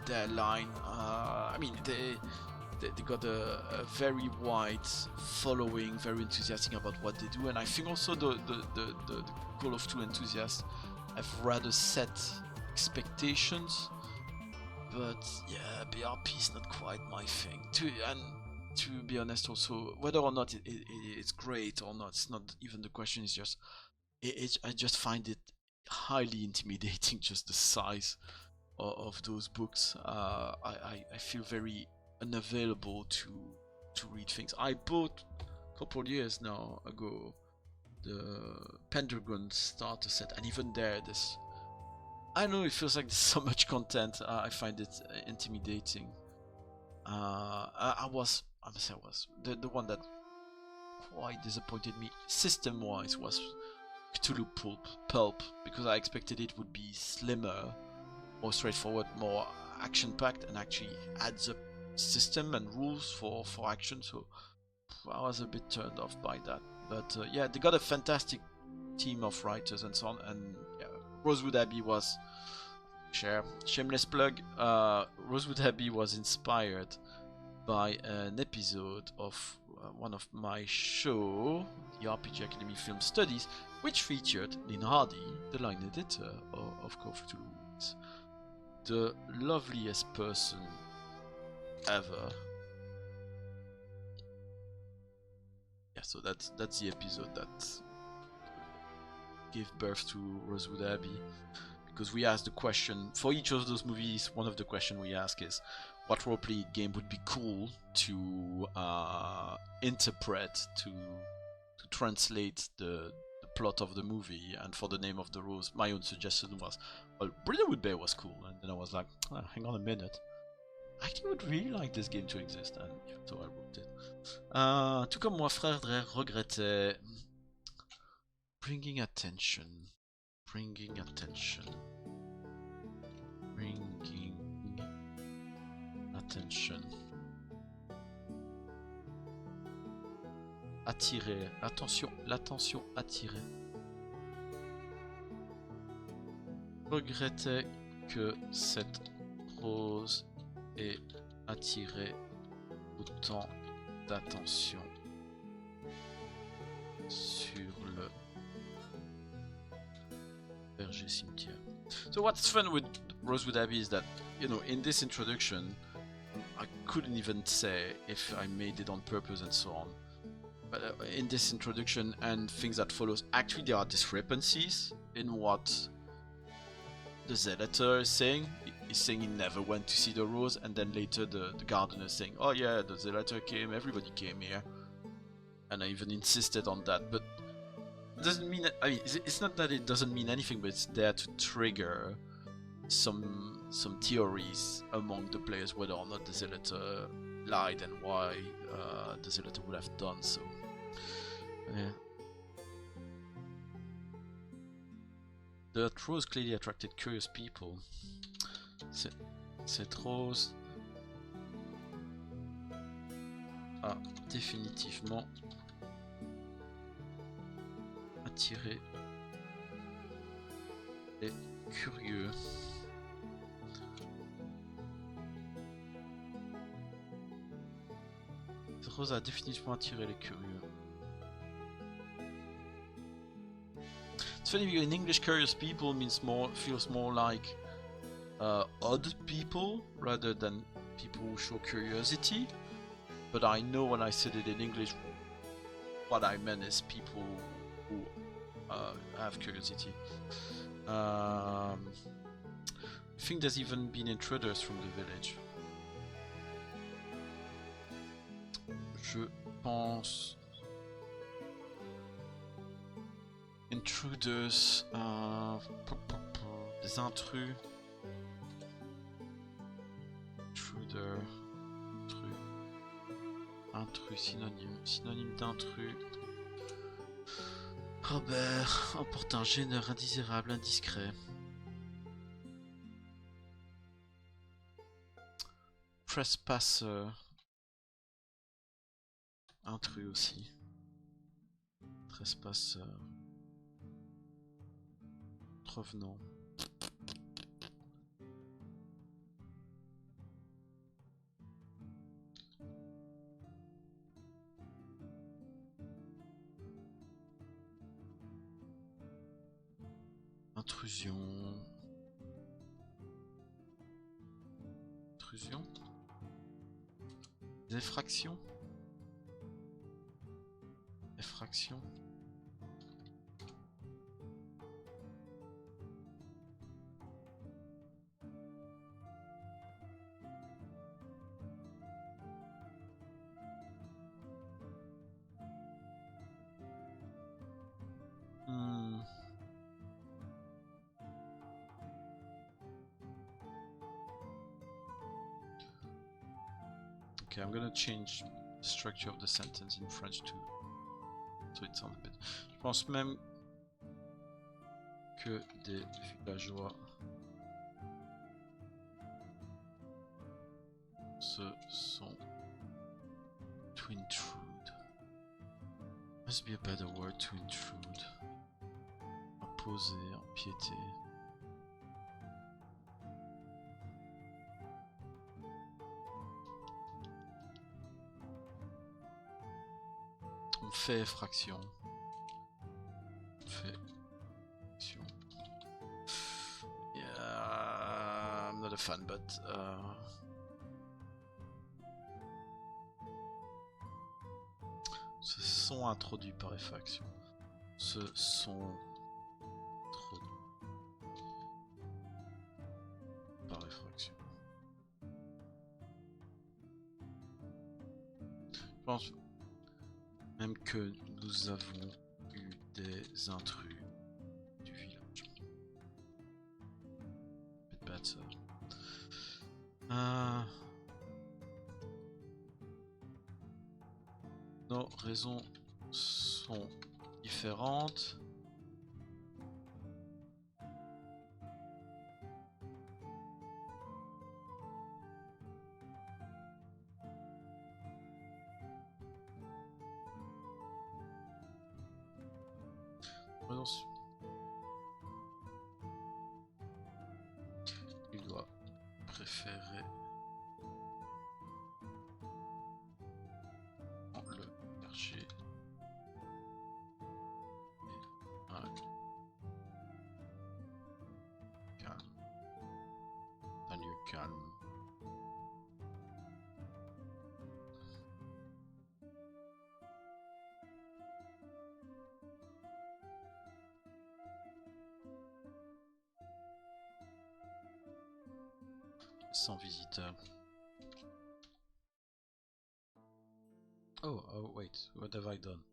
their line. I mean, they got a very wide following, very enthusiastic about what they do, and I think also the Call of Cthulhu enthusiasts have rather set expectations. But yeah, BRP is not quite my thing. To be honest, also whether or not it's great or not, it's not even the question. It's just I just find it highly intimidating. Just the size of those books. I feel very unavailable to read things. I bought a couple years now ago the Pendragon starter set, and even there, I don't know, it feels like there's so much content. I find it intimidating. I must say the one that quite disappointed me system-wise was Cthulhu Pulp, because I expected it would be slimmer, more straightforward, more action-packed, and actually adds up system and rules for action. So I was a bit turned off by that. But yeah, they got a fantastic team of writers and so on. And yeah, Rosewood Abbey was shameless plug. Rosewood Abbey was inspired by an episode of one of my show, the RPG Academy Film Studies, which featured Lynn Hardy, the line editor of Call of Cthulhu. The loveliest person ever. Yeah, so that's the episode that gave birth to Rosewood Abbey, because we asked the question for each of those movies. One of the questions we ask is, what role-playing game would be cool to interpret, to translate the plot of the movie? And for the name of the rose, my own suggestion was, well, Brotherwood Bay was cool. And then I was like, hang on a minute, I actually would really like this game to exist, and yeah, so I wrote it. Tout comme moi, frère Dre regrettait bringing attention. attirer. Attention, l'attention attirée. Regrettais que cette rose ait attiré autant d'attention sur le berger cimetière. So what's fun with Rosewood Abbey is that, you know, in this introduction, I couldn't even say if I made it on purpose and so on. But in this introduction and things that follows, actually there are discrepancies in what the Zealator is saying. He's saying he never went to see the rose, and then later the gardener is saying, oh yeah, the Zealator came, everybody came here. And I even insisted on that, but it doesn't mean that, I mean, it's not that it doesn't mean anything, but it's there to trigger some theories among the players whether or not the Zealator lied and why the Zealator would have done so. Yeah. That rose clearly attracted curious people. Cette rose a définitivement attiré les curieux. Cette rose a définitivement attiré les curieux. It's funny because in English, curious people feels more like odd people rather than people who show curiosity. But I know when I said it in English, what I meant is people who have curiosity. I think there's even been intruders from the village. Je pense. Intruders, des intrus. Intruder, intrus, synonyme d'intrus. Robert emporte un gêneur indésirable, indiscret. Trespasser, intrus aussi. Trespasser. Revenant. Intrusion. Intrusion. Effraction. Effraction. Okay, I'm gonna change the structure of the sentence in French too, so it sounds a bit. Je pense même que des villageois se sont to intrude. Must be a better word, to intrude. Imposer, empiéter. On fait fraction. On fait fraction. Yeah, I'm not a fan, but se sont introduits par effraction. Se sont introduits par effraction. Je pense même que nous avons eu des intrus du village. Bit bad, ça. Nos raisons sont différentes. berger. Et un calme. Un lieu calme. Sans visiteur. Oh, oh wait, what have I done?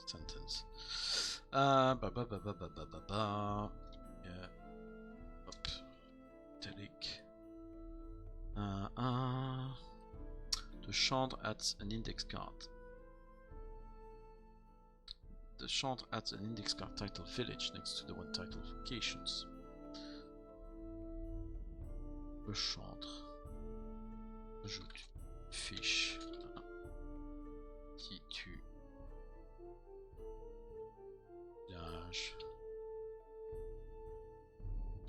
Sentence. Yeah. Hop. Italic. The chant adds an index card. The chant adds an index card titled Village next to the one titled Locations. Le chantre. Ajoute une fiche qui tue village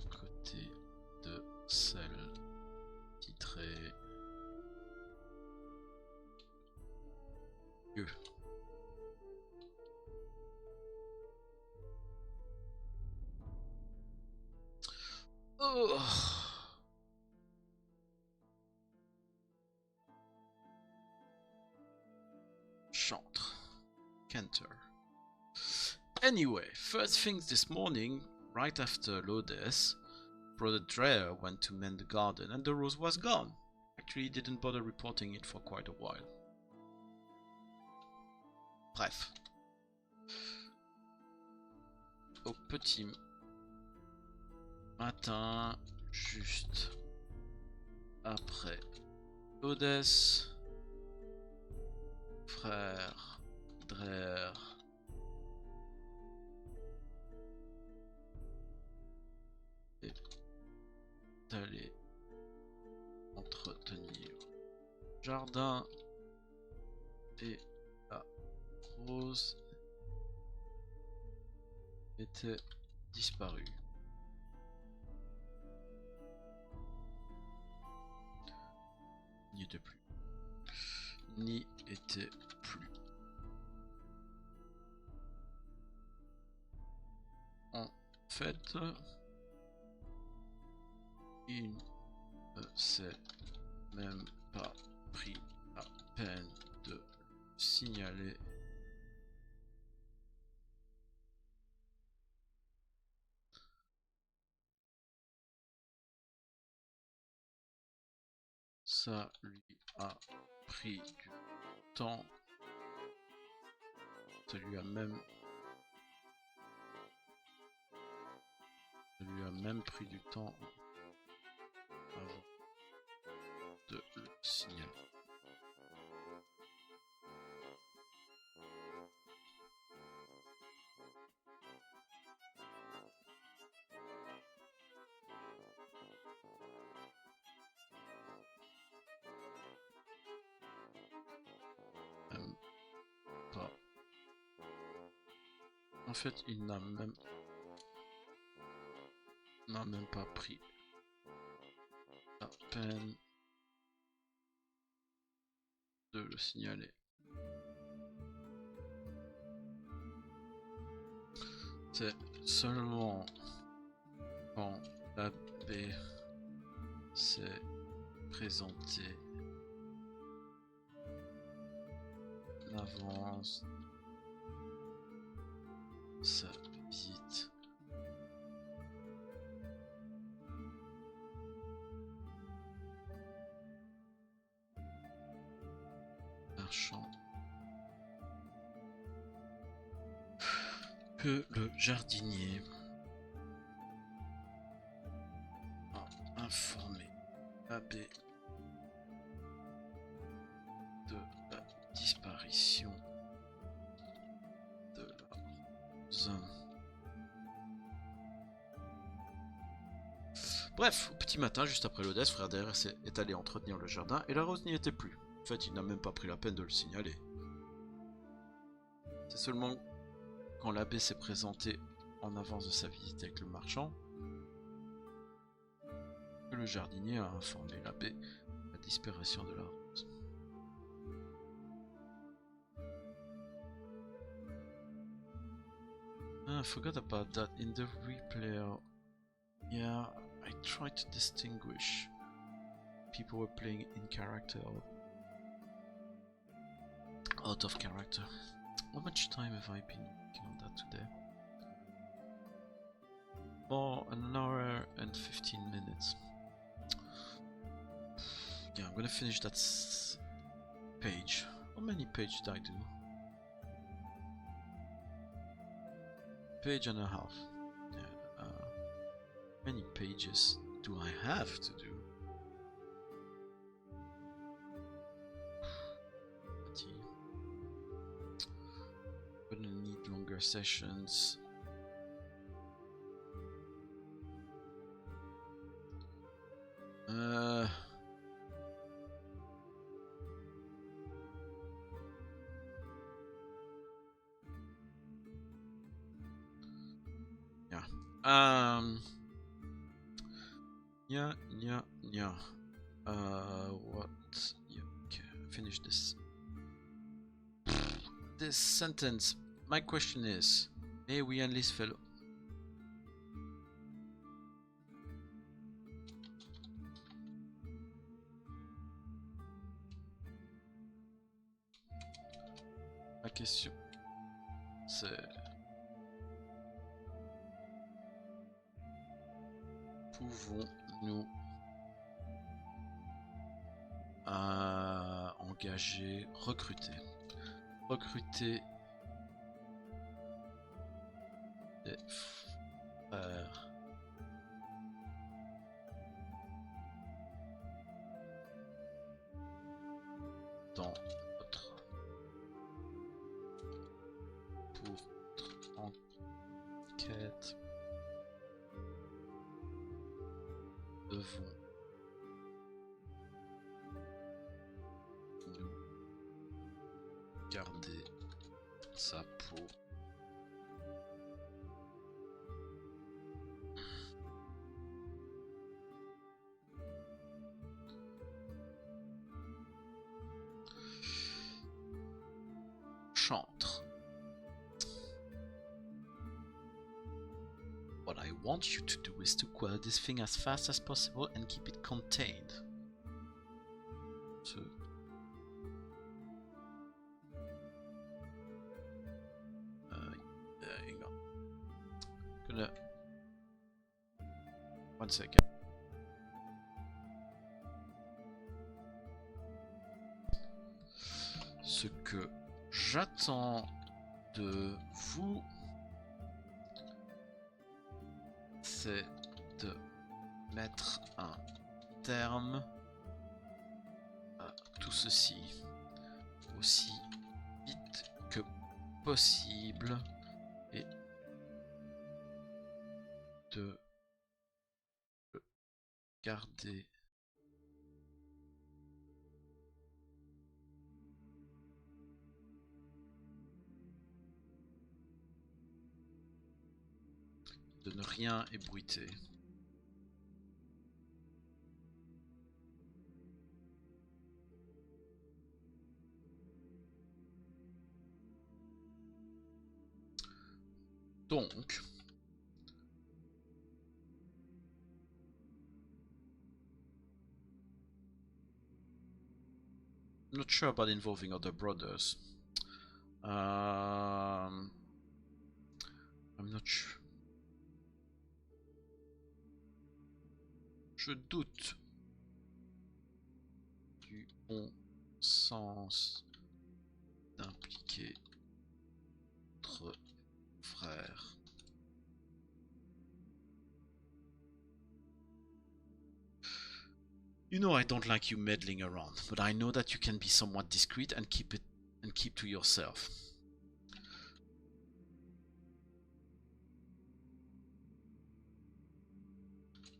côté de celle titrée lieu. Oh. Chantre. Canter. Anyway, first things this morning, right after Lodes, Brother Dreher went to mend the garden and the rose was gone. Actually, he didn't bother reporting it for quite a while. Bref. Au petit matin, juste après Lodes, frère Dreher est allé entretenir le jardin et la rose était disparue. N'y était plus. N'y était plus. En fait, il ne s'est même pas pris la peine de signaler ça lui a pris du temps. Ça lui a même pris du temps avant de le signaler. Même pas. En fait, il n'a même pas pris la peine de le signaler. C'est seulement quand l'abbé s'est présenté en avance sa visite marchand que le jardinier a informé l'abbé de la disparition de la rose. Bref, au petit matin, juste après l'Odès, frère Dreher est allé entretenir le jardin et la rose n'y était plus. En fait, il n'a même pas pris la peine de le signaler. C'est seulement quand l'abbé s'est présenté en avance de sa visite avec le marchand que le jardinier a informé l'abbé de la disparition de la rose. I forgot about that in the replay. Yeah, I tried to distinguish. People were playing in character or out of character. How much time have I been working on that today? For an hour and 15 minutes. Yeah, I'm gonna finish that page. How many pages did I do? Page and a half. Yeah, many pages do I have to do? Gonna need longer sessions. Yeah. What? Yeah, okay, finish this. This sentence. My question is, may we enlist fellow? La question, c'est... Pouvons-nous engager, recruter des frères dans notre pour enquête? Devons nous garder ça pour chantre. What I want you to do is to quell this thing as fast as possible and keep it contained. So, hang on. Gonna 1 second. Ce que j'attends de vous, c'est de mettre un terme à tout ceci aussi vite que possible et de le garder de ne rien ébruiter. Donc, I'm not sure about involving other brothers. I'm not sure. Je doute du bon sens d'impliquer notre frère. You know I don't like you meddling around, but I know that you can be somewhat discreet and keep to yourself.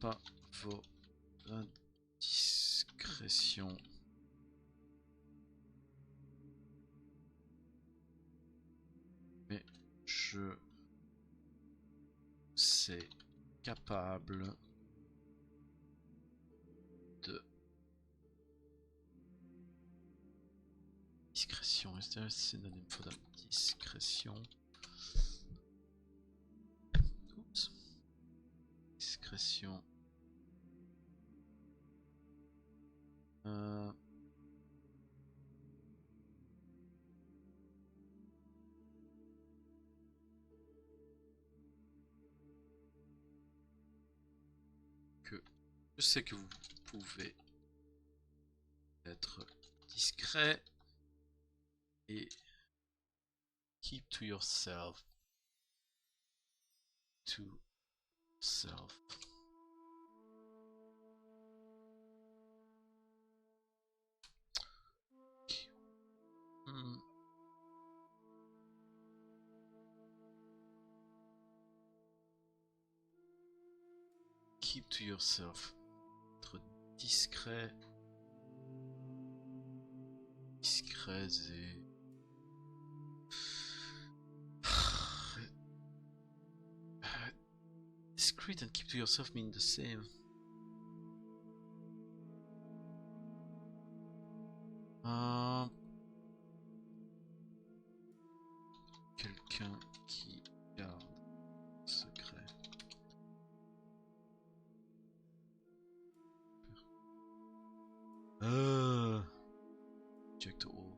Pas vos indiscrétions. Mais je sais capable discrétion, rester un synonyme for that. Discrétion. Oups. Discrétion. Que je sais que vous pouvez être discret et keep to yourself. To self. Keep to yourself. Être discret. Discret et... Discreet and keep to yourself mean the same. Quelqu'un qui garde secret. Check to all.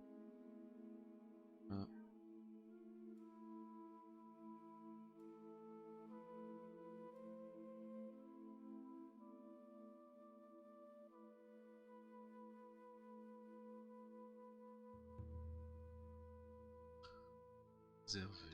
Réservé.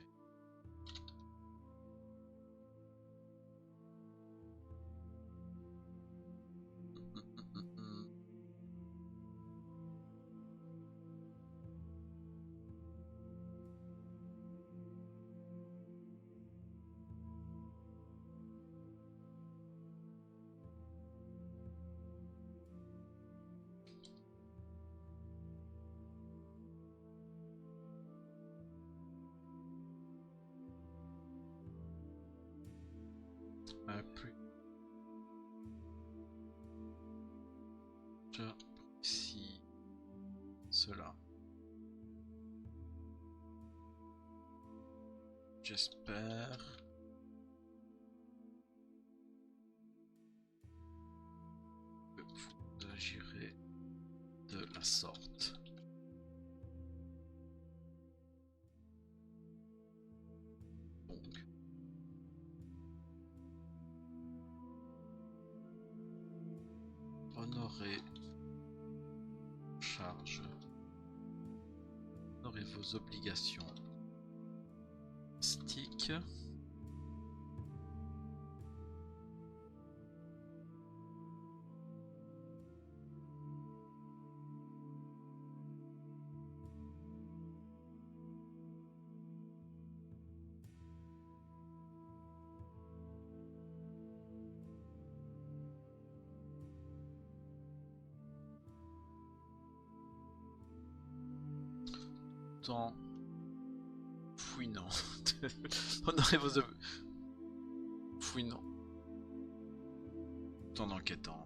J'apprécie cela. J'espère que vous agirez de la sorte. Donc, honorez charge, honorez vos obligations. Stick. Temps fouinant. Honorez vos fouinant. Temps enquêtant.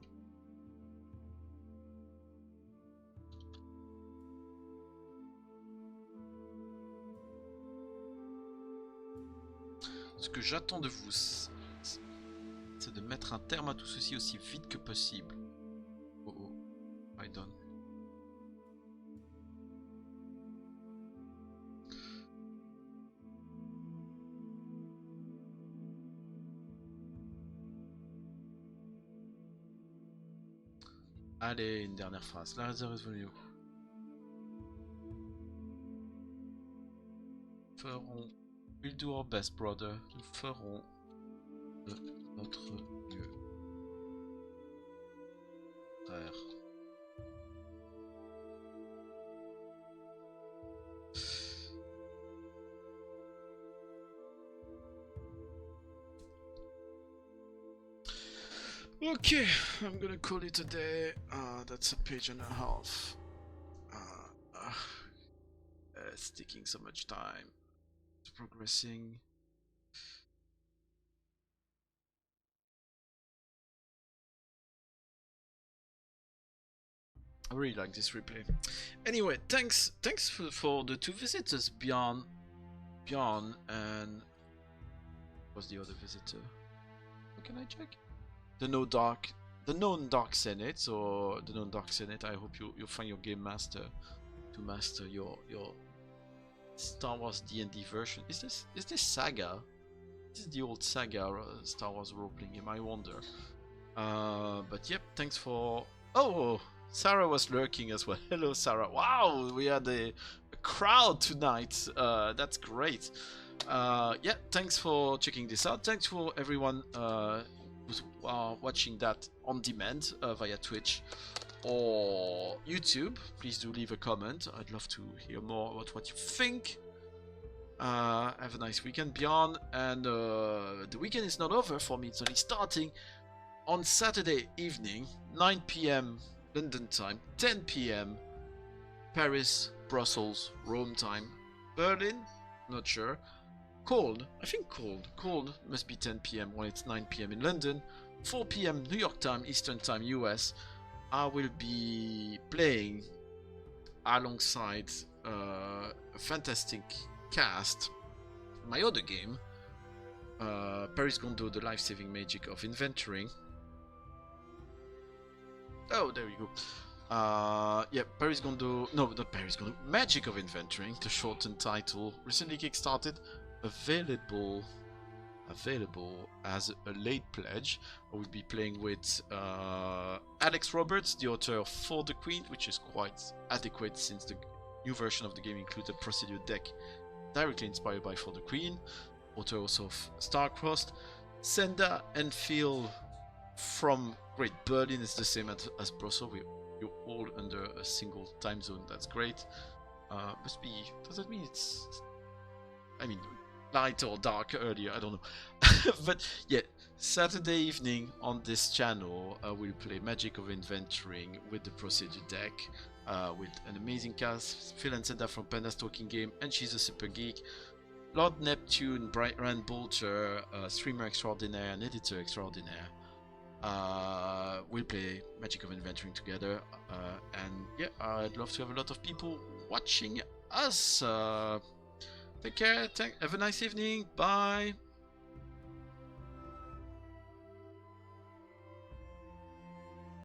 Ce que j'attends de vous, c'est de mettre un terme à tout ceci aussi vite que possible. Oh oh, I don't. Allez, une dernière phrase. La réserve est venue. Ferons. We'll do our best, brother. Nous ferons de notre mieux. Frère. Okay, I'm gonna call it a day. That's a page and a half. It's taking so much time. It's progressing. I really like this replay. Anyway, thanks for the 2 visitors, Bjorn and what's the other visitor? What can I check? The known Dark Senate, or the known Dark Senate. I hope you find your game master to master your Star Wars D&D version. Is this Saga? This is the old Saga Star Wars role-playing game, I wonder. But yep, thanks for... Oh, Sarah was lurking as well. Hello, Sarah. Wow, we had a crowd tonight. That's great. Yeah, thanks for checking this out. Thanks for everyone who's watching that on demand via Twitch or YouTube. Please do leave a comment. I'd love to hear more about what you think. Have a nice weekend, Bjorn. And the weekend is not over for me. It's only starting on Saturday evening, 9 p.m. London time, 10 p.m. Paris, Brussels, Rome time, Berlin, not sure. Cold, I think cold must be 10 p.m. when it's 9 p.m. in London, 4 p.m. New York time, Eastern time, US. I will be playing alongside a fantastic cast my other game, Paris Gondo, the life-saving magic of inventoring. Oh, there we go. Yeah, Paris Gondo, no, not Paris Gondo, Magic of Inventoring, the shortened title, recently kickstarted, available as a late pledge. I will be playing with Alex Roberts, the author of For the Queen, which is quite adequate since the new version of the game includes a procedure deck directly inspired by For the Queen. Author also of Starcrossed. Senda and Phil from Great Berlin is the same as Brussels. You're all under a single time zone. That's great. Must be. Does that mean it's? I mean, light or dark earlier? I don't know. But yeah, Saturday evening on this channel, we'll play Magic of Inventoring with the procedure deck, with an amazing cast: Phil and Senda from Panda's Talking Game, and She's a Super Geek, Lord Neptune, Bright Rand Bolter, streamer extraordinaire and editor extraordinaire. We'll play Magic of Inventoring together, and yeah, I'd love to have a lot of people watching us. Take care, have a nice evening, bye!